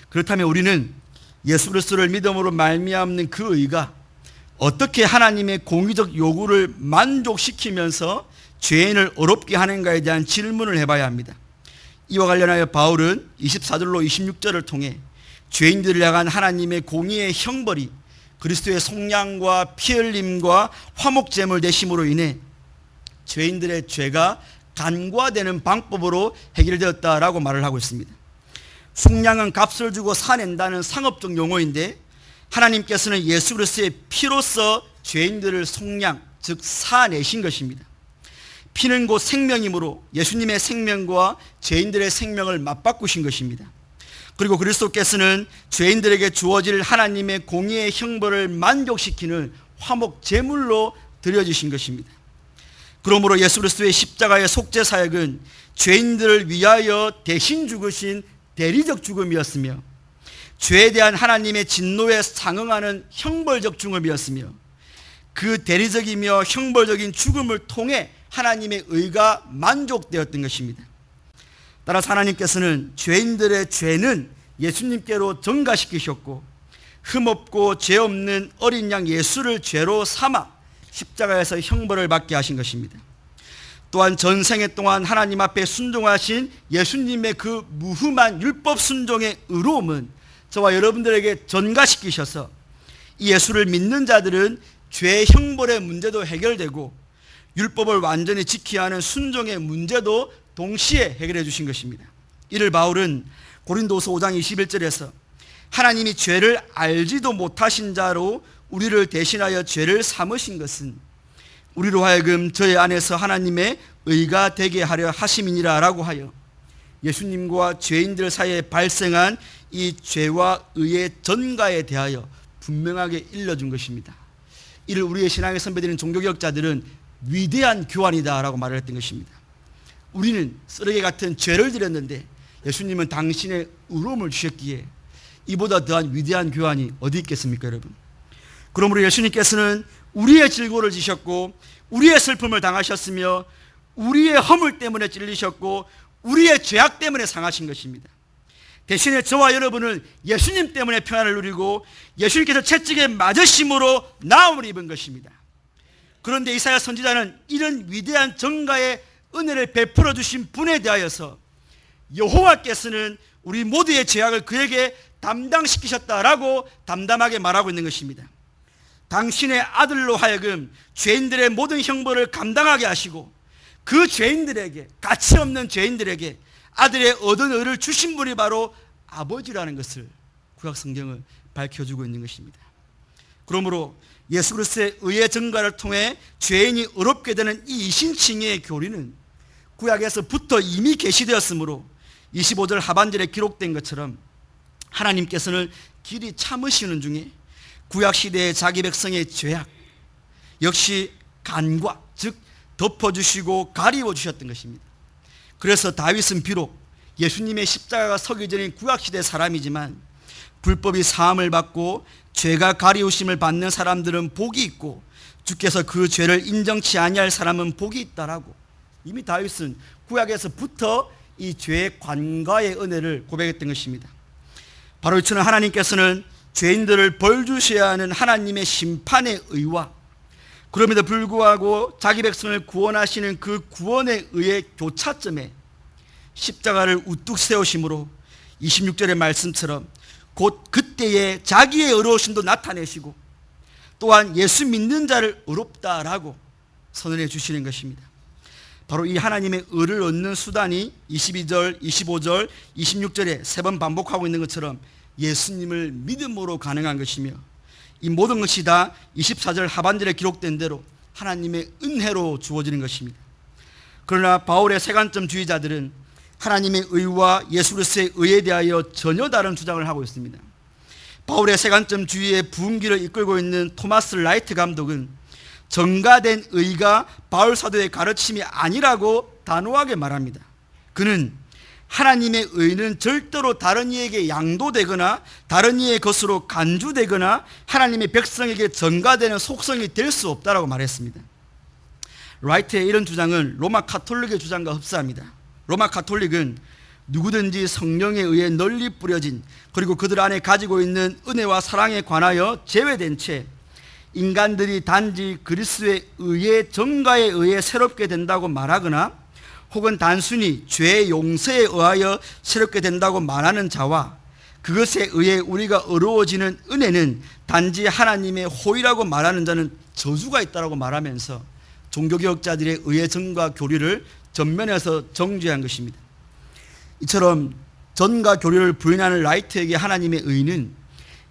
그렇다면 우리는 예수 그리스도를 믿음으로 말미암는 그 의가 어떻게 하나님의 공의적 요구를 만족시키면서 죄인을 어렵게 하는가에 대한 질문을 해봐야 합니다. 이와 관련하여 바울은 24절로 26절을 통해 죄인들을 향한 하나님의 공의의 형벌이 그리스도의 속량과 피 흘림과 화목제물 되심으로 인해 죄인들의 죄가 간과되는 방법으로 해결되었다라고 말을 하고 있습니다. 속량은 값을 주고 사낸다는 상업적 용어인데 하나님께서는 예수 그리스도의 피로써 죄인들을 속량, 즉 사내신 것입니다. 피는 곧 생명이므로 예수님의 생명과 죄인들의 생명을 맞바꾸신 것입니다. 그리고 그리스도께서는 죄인들에게 주어질 하나님의 공의의 형벌을 만족시키는 화목 제물로 드려주신 것입니다. 그러므로 예수 그리스도의 십자가의 속죄 사역은 죄인들을 위하여 대신 죽으신 대리적 죽음이었으며 죄에 대한 하나님의 진노에 상응하는 형벌적 죽음이었으며 그 대리적이며 형벌적인 죽음을 통해 하나님의 의가 만족되었던 것입니다. 따라서 하나님께서는 죄인들의 죄는 예수님께로 전가시키셨고 흠없고 죄 없는 어린 양 예수를 죄로 삼아 십자가에서 형벌을 받게 하신 것입니다. 또한 전생애 동안 하나님 앞에 순종하신 예수님의 그 무흠한 율법 순종의 의로움은 저와 여러분들에게 전가시키셔서 이 예수를 믿는 자들은 죄의 형벌의 문제도 해결되고 율법을 완전히 지켜야 하는 순종의 문제도 동시에 해결해 주신 것입니다. 이를 바울은 고린도서 5장 21절에서 하나님이 죄를 알지도 못하신 자로 우리를 대신하여 죄를 삼으신 것은 우리로 하여금 저의 안에서 하나님의 의가 되게 하려 하심이니라 라고 하여 예수님과 죄인들 사이에 발생한 이 죄와 의의 전가에 대하여 분명하게 일러준 것입니다. 이를 우리의 신앙의 선배들인 종교개혁자들은 위대한 교환이다 라고 말을 했던 것입니다. 우리는 쓰레기 같은 죄를 드렸는데 예수님은 당신의 의로움을 주셨기에 이보다 더한 위대한 교환이 어디 있겠습니까, 여러분? 그러므로 예수님께서는 우리의 질고를 지셨고 우리의 슬픔을 당하셨으며 우리의 허물 때문에 찔리셨고 우리의 죄악 때문에 상하신 것입니다. 대신에 저와 여러분은 예수님 때문에 평안을 누리고 예수님께서 채찍에 맞으심으로 나음을 입은 것입니다. 그런데 이사야 선지자는 이런 위대한 전가의 은혜를 베풀어 주신 분에 대하여서 여호와께서는 우리 모두의 죄악을 그에게 담당시키셨다라고 담담하게 말하고 있는 것입니다. 당신의 아들로 하여금 죄인들의 모든 형벌을 감당하게 하시고 그 죄인들에게, 가치 없는 죄인들에게 아들의 얻은 의를 주신 분이 바로 아버지라는 것을 구약 성경은 밝혀주고 있는 것입니다. 그러므로 예수 그리스도의 의의 전가를 통해 죄인이 의롭게 되는 이 이신칭의의 교리는 구약에서부터 이미 계시되었으므로 25절 하반절에 기록된 것처럼 하나님께서는 길이 참으시는 중에 구약시대의 자기 백성의 죄악 역시 간과, 즉 덮어주시고 가리워주셨던 것입니다. 그래서 다윗은 비록 예수님의 십자가가 서기 전인 구약시대 사람이지만 불법이 사함을 받고 죄가 가리우심을 받는 사람들은 복이 있고 주께서 그 죄를 인정치 아니할 사람은 복이 있다라고 이미 다윗은 구약에서부터 이 죄의 관과의 은혜를 고백했던 것입니다. 바로 이처럼 하나님께서는 죄인들을 벌 주셔야 하는 하나님의 심판의 의와 그럼에도 불구하고 자기 백성을 구원하시는 그 구원의 의의 교차점에 십자가를 우뚝 세우심으로 26절의 말씀처럼 곧 그때에 자기의 의로우심도 나타내시고 또한 예수 믿는 자를 의롭다라고 선언해 주시는 것입니다. 바로 이 하나님의 의를 얻는 수단이 22절, 25절, 26절에 3번 반복하고 있는 것처럼 예수님을 믿음으로 가능한 것이며 이 모든 것이 다 24절 하반절에 기록된 대로 하나님의 은혜로 주어지는 것입니다. 그러나 바울의 세관점주의자들은 하나님의 의와 예수 그리스도의 의에 대하여 전혀 다른 주장을 하고 있습니다. 바울의 세관점주의의 부흥기를 이끌고 있는 토마스 라이트 감독은 전가된 의가 바울 사도의 가르침이 아니라고 단호하게 말합니다. 그는 하나님의 의는 절대로 다른 이에게 양도되거나 다른 이의 것으로 간주되거나 하나님의 백성에게 전가되는 속성이 될 수 없다라고 말했습니다. 라이트의 이런 주장은 로마 가톨릭의 주장과 흡사합니다. 로마 가톨릭은 누구든지 성령에 의해 널리 뿌려진 그리고 그들 안에 가지고 있는 은혜와 사랑에 관하여 제외된 채 인간들이 단지 그리스도의 의의 전가에 의해 새롭게 된다고 말하거나 혹은 단순히 죄의 용서에 의하여 새롭게 된다고 말하는 자와 그것에 의해 우리가 어려워지는 은혜는 단지 하나님의 호의라고 말하는 자는 저주가 있다고 말하면서 종교개혁자들의 의의 전가 교리를 전면에서 정죄한 것입니다. 이처럼 전가 교리를 부인하는 라이트에게 하나님의 의는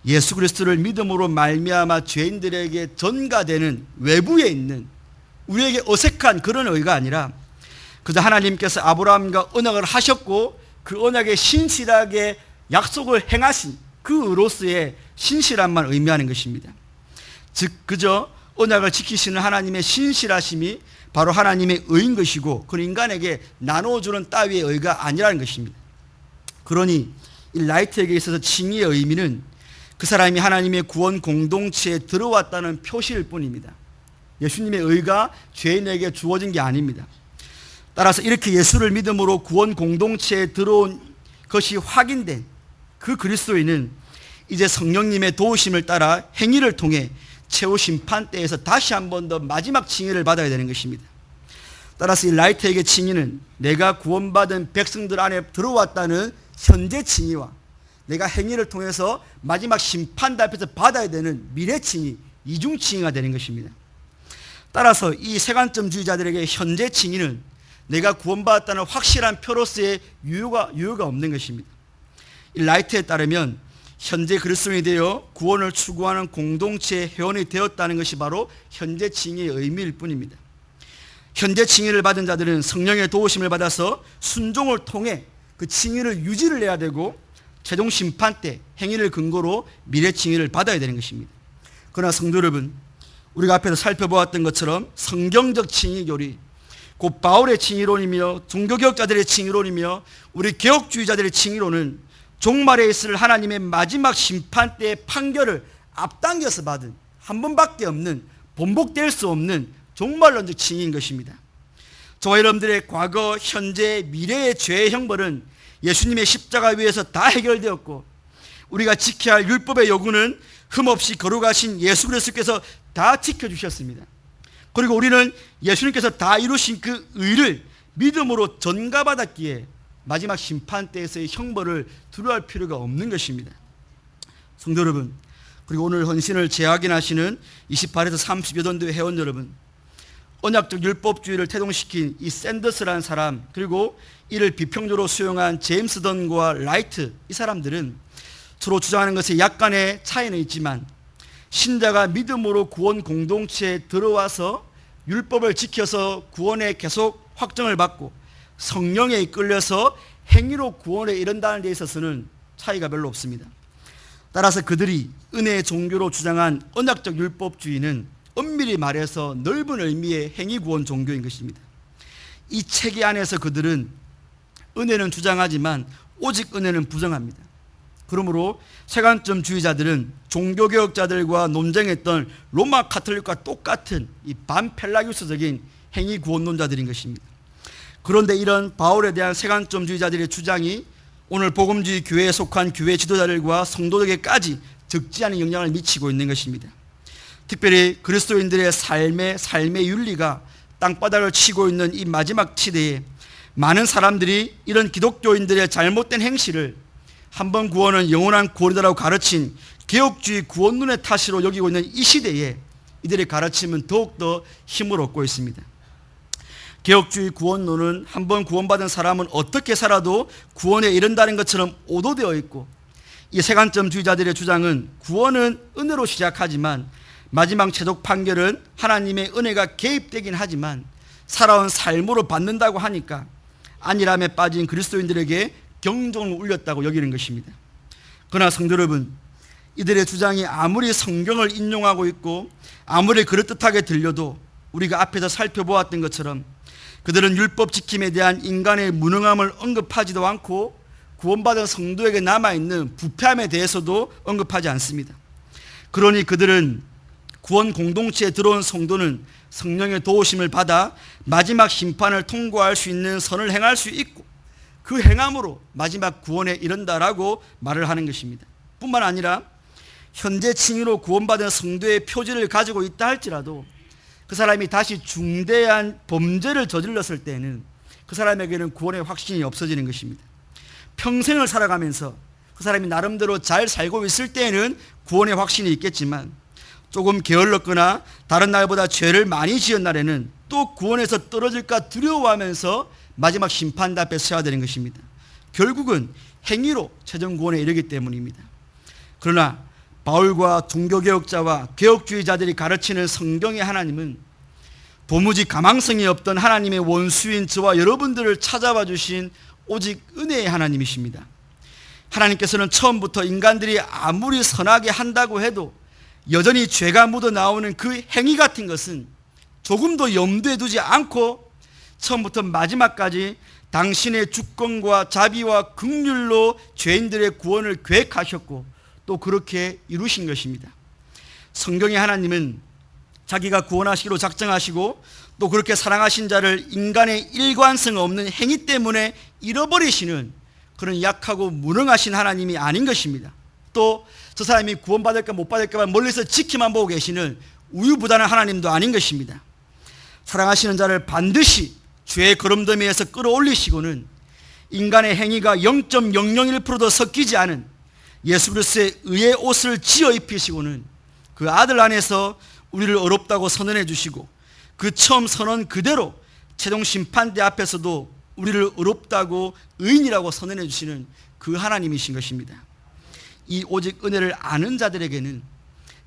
예수 그리스도를 믿음으로 말미암아 죄인들에게 전가되는 외부에 있는 우리에게 어색한 그런 의가 아니라 그저 하나님께서 아브라함과 언약을 하셨고 그 언약에 신실하게 약속을 행하신 그 의로서의 신실함만 의미하는 것입니다. 즉 그저 언약을 지키시는 하나님의 신실하심이 바로 하나님의 의인 것이고 그 인간에게 나눠주는 따위의 의가 아니라는 것입니다. 그러니 이 라이트에게 있어서 칭의의 의미는 그 사람이 하나님의 구원 공동체에 들어왔다는 표시일 뿐입니다. 예수님의 의가 죄인에게 주어진 게 아닙니다. 따라서 이렇게 예수를 믿음으로 구원 공동체에 들어온 것이 확인된 그 그리스도인은 이제 성령님의 도우심을 따라 행위를 통해 최후 심판대에서 다시 한 번 더 마지막 칭의를 받아야 되는 것입니다. 따라서 이 라이트에게 칭의는 내가 구원받은 백성들 안에 들어왔다는 현재 칭의와 내가 행위를 통해서 마지막 심판대 앞에서 받아야 되는 미래 칭의, 이중 칭의가 되는 것입니다. 따라서 이 세관점주의자들에게 현재 칭의는 내가 구원받았다는 확실한 표로서의 유효가 없는 것입니다. 이 라이트에 따르면 현재 그리스도인이 되어 구원을 추구하는 공동체의 회원이 되었다는 것이 바로 현재 칭의의 의미일 뿐입니다. 현재 칭의를 받은 자들은 성령의 도우심을 받아서 순종을 통해 그 칭의를 유지를 해야 되고 최종 심판 때 행위를 근거로 미래 칭의를 받아야 되는 것입니다. 그러나 성도 여러분, 우리가 앞에서 살펴보았던 것처럼 성경적 칭의 교리, 곧 바울의 칭의론이며 종교개혁자들의 칭의론이며 우리 개혁주의자들의 칭의론은 종말에 있을 하나님의 마지막 심판 때의 판결을 앞당겨서 받은 한 번밖에 없는 번복될 수 없는 종말론적 칭의인 것입니다. 저와 여러분들의 과거, 현재, 미래의 죄의 형벌은 예수님의 십자가 위에서 다 해결되었고 우리가 지켜야 할 율법의 요구는 흠없이 거룩하신 예수 그리스도께서 다 지켜주셨습니다. 그리고 우리는 예수님께서 다 이루신 그 의를 믿음으로 전가받았기에 마지막 심판 때에서의 형벌을 두려워할 필요가 없는 것입니다. 성도 여러분, 그리고 오늘 헌신을 재확인하시는 28에서 30여 대 회원 여러분, 언약적 율법주의를 태동시킨 이 샌더스라는 사람, 그리고 이를 비평적으로 수용한 제임스 던과 라이트, 이 사람들은 서로 주장하는 것에 약간의 차이는 있지만 신자가 믿음으로 구원 공동체에 들어와서 율법을 지켜서 구원에 계속 확정을 받고 성령에 이끌려서 행위로 구원에 이른다는 데 있어서는 차이가 별로 없습니다. 따라서 그들이 은혜의 종교로 주장한 언약적 율법주의는 엄밀히 말해서 넓은 의미의 행위 구원 종교인 것입니다. 이 체계 안에서 그들은 은혜는 주장하지만 오직 은혜는 부정합니다. 그러므로 세관점주의자들은 종교개혁자들과 논쟁했던 로마 가톨릭과 똑같은 이 반펠라기우스적인 행위 구원론자들인 것입니다. 그런데 이런 바울에 대한 세관점주의자들의 주장이 오늘 복음주의 교회에 속한 교회 지도자들과 성도들에게까지 적지 않은 영향을 미치고 있는 것입니다. 특별히 그리스도인들의 삶의 윤리가 땅바닥을 치고 있는 이 마지막 시대에 많은 사람들이 이런 기독교인들의 잘못된 행실을 한번 구원은 영원한 구원이라고 가르친 개혁주의 구원론의 탓으로 여기고 있는 이 시대에 이들의 가르침은 더욱더 힘을 얻고 있습니다. 개혁주의 구원론은 한번 구원받은 사람은 어떻게 살아도 구원에 이른다는 것처럼 오도되어 있고, 이 세관점주의자들의 주장은 구원은 은혜로 시작하지만 마지막 최종 판결은 하나님의 은혜가 개입되긴 하지만 살아온 삶으로 받는다고 하니까 안일함에 빠진 그리스도인들에게 경종을 울렸다고 여기는 것입니다. 그러나 성도 여러분, 이들의 주장이 아무리 성경을 인용하고 있고 아무리 그럴듯하게 들려도 우리가 앞에서 살펴보았던 것처럼 그들은 율법 지킴에 대한 인간의 무능함을 언급하지도 않고 구원받은 성도에게 남아있는 부패함에 대해서도 언급하지 않습니다. 그러니 그들은 구원 공동체에 들어온 성도는 성령의 도우심을 받아 마지막 심판을 통과할 수 있는 선을 행할 수 있고 그 행함으로 마지막 구원에 이른다라고 말을 하는 것입니다. 뿐만 아니라 현재 칭의로 구원받은 성도의 표지를 가지고 있다 할지라도 그 사람이 다시 중대한 범죄를 저질렀을 때는 그 사람에게는 구원의 확신이 없어지는 것입니다. 평생을 살아가면서 그 사람이 나름대로 잘 살고 있을 때에는 구원의 확신이 있겠지만 조금 게을렀거나 다른 날보다 죄를 많이 지은 날에는 또 구원에서 떨어질까 두려워하면서 마지막 심판 앞에 서야 되는 것입니다. 결국은 행위로 최종 구원에 이르기 때문입니다. 그러나 바울과 종교개혁자와 개혁주의자들이 가르치는 성경의 하나님은 도무지 가망성이 없던 하나님의 원수인 저와 여러분들을 찾아와 주신 오직 은혜의 하나님이십니다. 하나님께서는 처음부터 인간들이 아무리 선하게 한다고 해도 여전히 죄가 묻어나오는 그 행위 같은 것은 조금도 염두에 두지 않고 처음부터 마지막까지 당신의 주권과 자비와 긍휼로 죄인들의 구원을 계획하셨고 또 그렇게 이루신 것입니다. 성경의 하나님은 자기가 구원하시기로 작정하시고 또 그렇게 사랑하신 자를 인간의 일관성 없는 행위 때문에 잃어버리시는 그런 약하고 무능하신 하나님이 아닌 것입니다. 또 저 사람이 구원받을까 못 받을까만 멀리서 지키만 보고 계시는 우유부단한 하나님도 아닌 것입니다. 사랑하시는 자를 반드시 죄의 거름더미에서 끌어올리시고는 인간의 행위가 0.001%도 섞이지 않은 예수 그리스도의 의의 옷을 지어 입히시고는 그 아들 안에서 우리를 의롭다고 선언해 주시고 그 처음 선언 그대로 최종 심판대 앞에서도 우리를 의롭다고 의인이라고 선언해 주시는 그 하나님이신 것입니다. 이 오직 은혜를 아는 자들에게는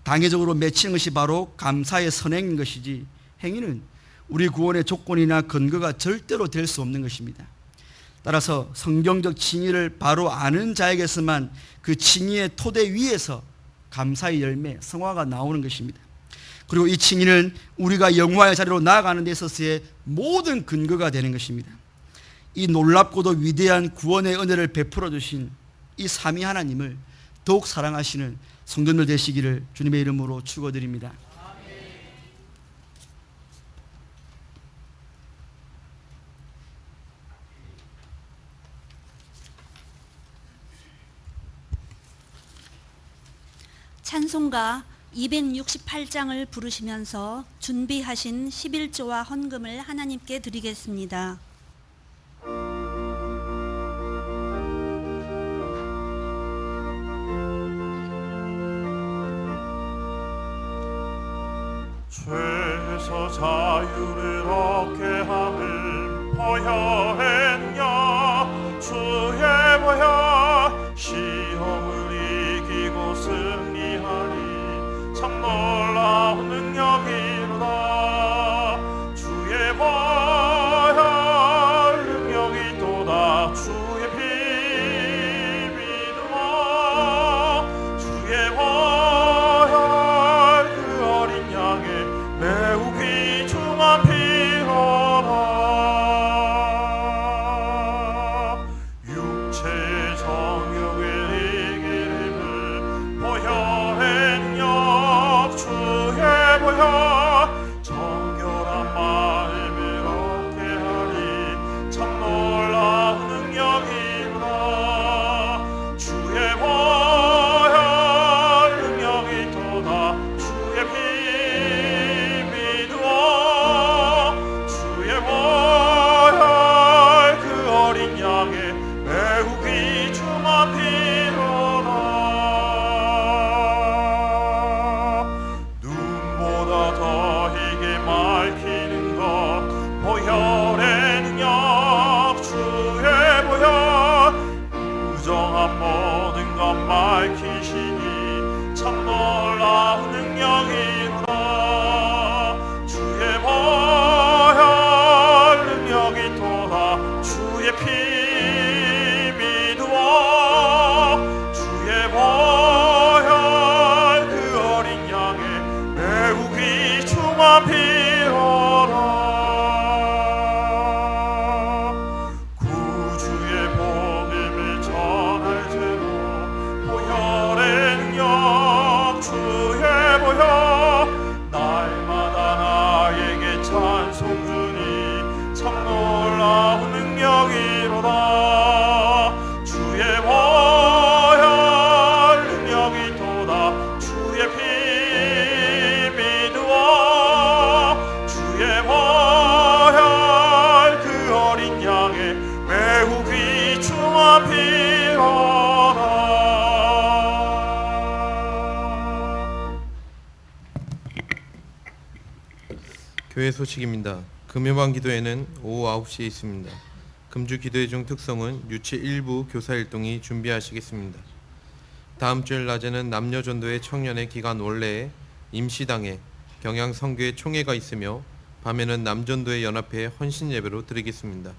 당위적으로 맺히는 것이 바로 감사의 선행인 것이지 행위는 우리 구원의 조건이나 근거가 절대로 될 수 없는 것입니다. 따라서 성경적 칭의를 바로 아는 자에게서만 그 칭의의 토대 위에서 감사의 열매, 성화가 나오는 것입니다. 그리고 이 칭의는 우리가 영화의 자리로 나아가는 데 있어서의 모든 근거가 되는 것입니다. 이 놀랍고도 위대한 구원의 은혜를 베풀어 주신 이 삼위 하나님을 더욱 사랑하시는 성도들 되시기를 주님의 이름으로 축원드립니다. 찬송가 268장을 부르시면서 준비하신 11조와 헌금을 하나님께 드리겠습니다. 죄에서 자유를 얻게 함을 보혈했냐 주의 보혈 시험을 이기고 승리하니 참 놀라운 능력이로다 주의 보혈 능력이 또다 주의 피 믿음아 주의 보혈 그 어린 양의 매우 귀중한 피로라 육체의 정욕을 이기림을 보혈했냐 주의 보혈 정결한 마음을 얻게 하니 참 놀라운 능력이로다 주의 보혈 능력이 또다 주의 피 믿으어 주의 보혈 그 어린 양의 매우 귀중한 피로라 눈보다 더 희게 밝히는 것 보혈의 능력 주의 보혈 부정한 모든 것 밝히시니 참 놀라운 능력이로다 주의 보혈 능력이 또다 주의 피 믿으어 주의 보혈 그 어린 양의 매우 귀중한 피로라 참 놀라운 능력이로다. 주의 보혈 능력이 도다. 주의 피 믿으어 주의 보혈 그 어린 양의 매우 귀중한 피로다. 교회 소식입니다. 금요반 기도회는 오후 9시에 있습니다. 금주 기도회 중 특성은 유치 일부 교사 일동이 준비하시겠습니다. 다음 주일 낮에는 남녀전도회 청년의 기간 원래에 임시당회 경양 성교회 총회가 있으며 밤에는 남전도회 연합회 헌신 예배로 드리겠습니다.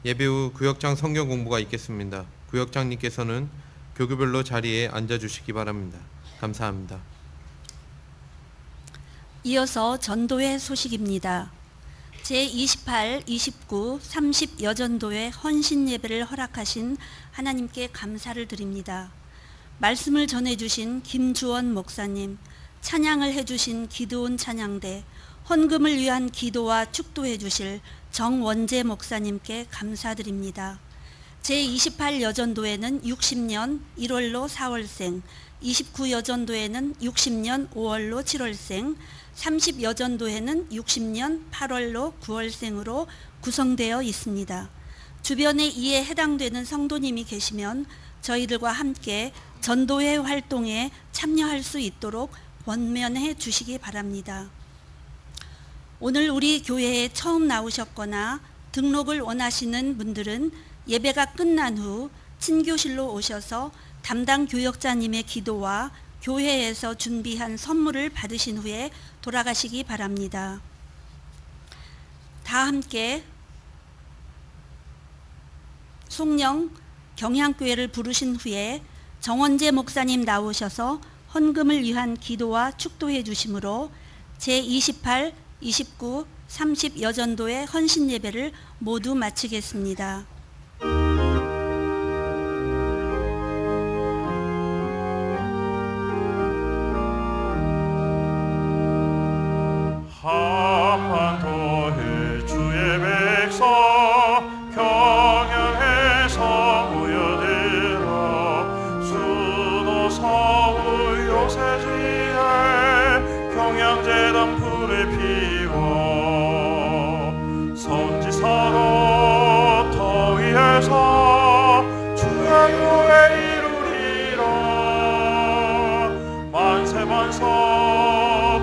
예배 후 구역장 성경 공부가 있겠습니다. 구역장님께서는 교구별로 자리에 앉아주시기 바랍니다. 감사합니다. 이어서 전도회 소식입니다. 제28, 29, 30 여전도회 헌신 예배를 허락하신 하나님께 감사를 드립니다. 말씀을 전해주신 김주원 목사님, 찬양을 해주신 기도원 찬양대, 헌금을 위한 기도와 축도해 주실 정원재 목사님께 감사드립니다. 제28 여전도회는 60년 1월로 4월생, 29 여전도회는 60년 5월로 7월생, 30 여전도회는 60년 8월로 9월생으로 구성되어 있습니다. 주변에 이에 해당되는 성도님이 계시면 저희들과 함께 전도회 활동에 참여할 수 있도록 권면해 주시기 바랍니다. 오늘 우리 교회에 처음 나오셨거나 등록을 원하시는 분들은 예배가 끝난 후 친교실로 오셔서 담당 교역자님의 기도와 교회에서 준비한 선물을 받으신 후에 돌아가시기 바랍니다. 다 함께 송령 경향교회를 부르신 후에 정원재 목사님 나오셔서 헌금을 위한 기도와 축도해 주심으로 제28, 29, 30 여전도의 헌신 예배를 모두 마치겠습니다. 한판 더해 주의 백성 경양에서 모여들어 수도 서울 요새지에 경양재단 불을 피워 선지서로 터위에서 주의 교회 이루리라. 만세만석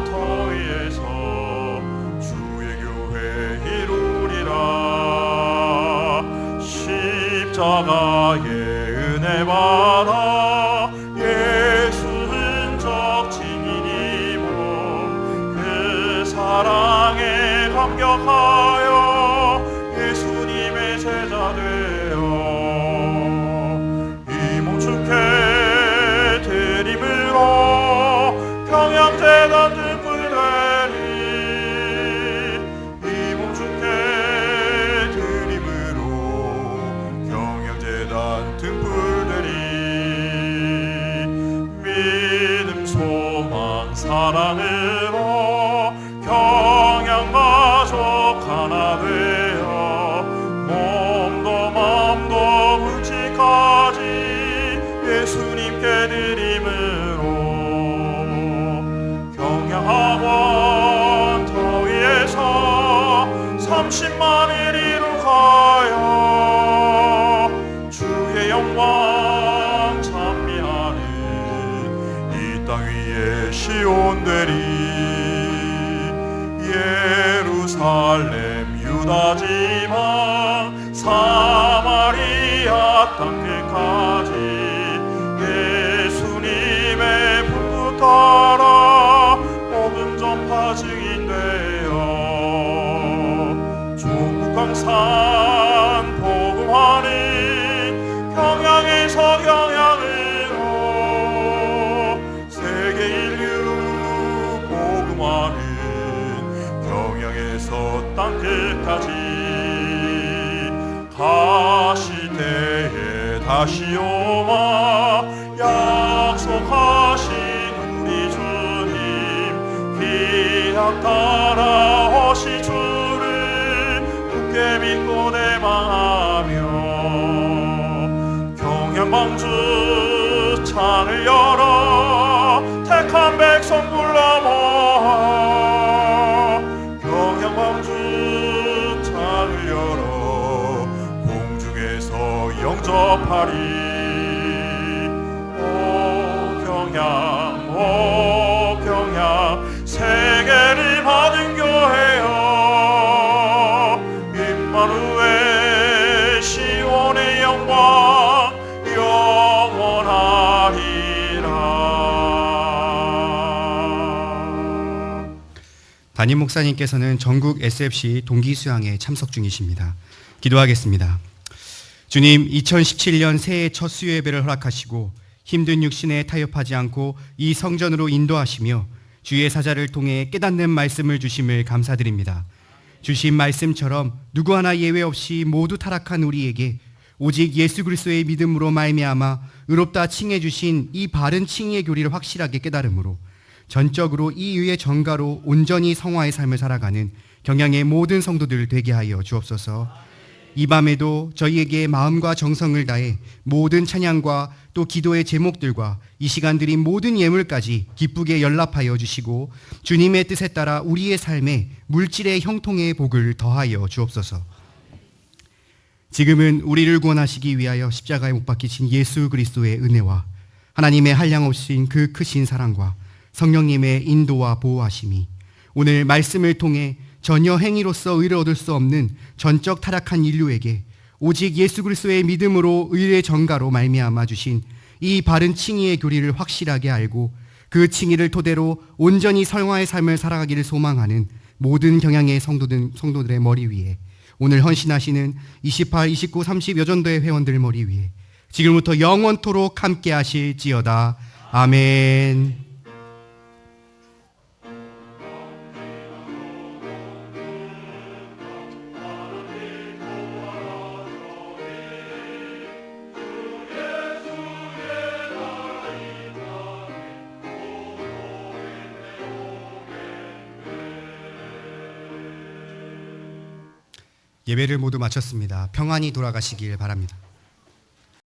터위에서 주의 교회 이루리라. 십자가의 은혜 받아 예수 흔적 증인이고 그 사랑에 감격하여 예수님의 제자 되어 이 몸 축해 드림으로 경양재단 등불되리. 이 몸 축해 드림으로 경양재단 등불되리. 믿음 소망 사랑으로 경양가족 하나 되어 몸도 마음도 물질까지 예수님께 드림으로 경양학원 터위에서 30만을 이룩하여 주의 영광 찬미하는 이 땅 위에 시온되리. 예루살렘 유다 지방 사마리아 땅 끝까지 예수님의 불붙 따라 복음 전파 증인되어 조국 강산 복음하는 경양에서 경양으로 세계 인류 복음하는 경양에서 땅 끝까지 가시대에 다시 오마 약속하신 우리 주님 기약 따라 오시 주를 굳게 주께 믿고 대망하며 경영방주 창을 열어 택한 백성 불러 모아 경영방주 창을 열어 공중에서 영접하리. 오 평양 세계를 받은 교회여 임마누엘 시온의 영광 영원하리라. 담임 목사님께서는 전국 SFC 동기 수양에 참석 중이십니다. 기도하겠습니다. 주님, 2017년 새해 첫 수요 예배를 허락하시고 힘든 육신에 타협하지 않고 이 성전으로 인도하시며 주의 사자를 통해 깨닫는 말씀을 주심을 감사드립니다. 주신 말씀처럼 누구 하나 예외 없이 모두 타락한 우리에게 오직 예수 그리스도의 믿음으로 말미암아 의롭다 칭해 주신 이 바른 칭의의 교리를 확실하게 깨달음으로 전적으로 이 의의 전가로 온전히 성화의 삶을 살아가는 경양의 모든 성도들 되게 하여 주옵소서. 이 밤에도 저희에게 마음과 정성을 다해 모든 찬양과 또 기도의 제목들과 이 시간 드린 모든 예물까지 기쁘게 연락하여 주시고 주님의 뜻에 따라 우리의 삶에 물질의 형통의 복을 더하여 주옵소서. 지금은 우리를 구원하시기 위하여 십자가에 못 박히신 예수 그리스도의 은혜와 하나님의 한량없인 그 크신 사랑과 성령님의 인도와 보호하심이 오늘 말씀을 통해 전혀 행위로서 의를 얻을 수 없는 전적 타락한 인류에게 오직 예수 그리스도의 믿음으로 의의 전가로 말미암아 주신 이 바른 칭의의 교리를 확실하게 알고 그 칭의를 토대로 온전히 성화의 삶을 살아가기를 소망하는 모든 경양의 성도들의 머리 위에 오늘 헌신하시는 28, 29, 30 여전도의 회원들 머리 위에 지금부터 영원토록 함께 하실지어다. 아멘. 예배를 모두 마쳤습니다. 평안히 돌아가시길 바랍니다.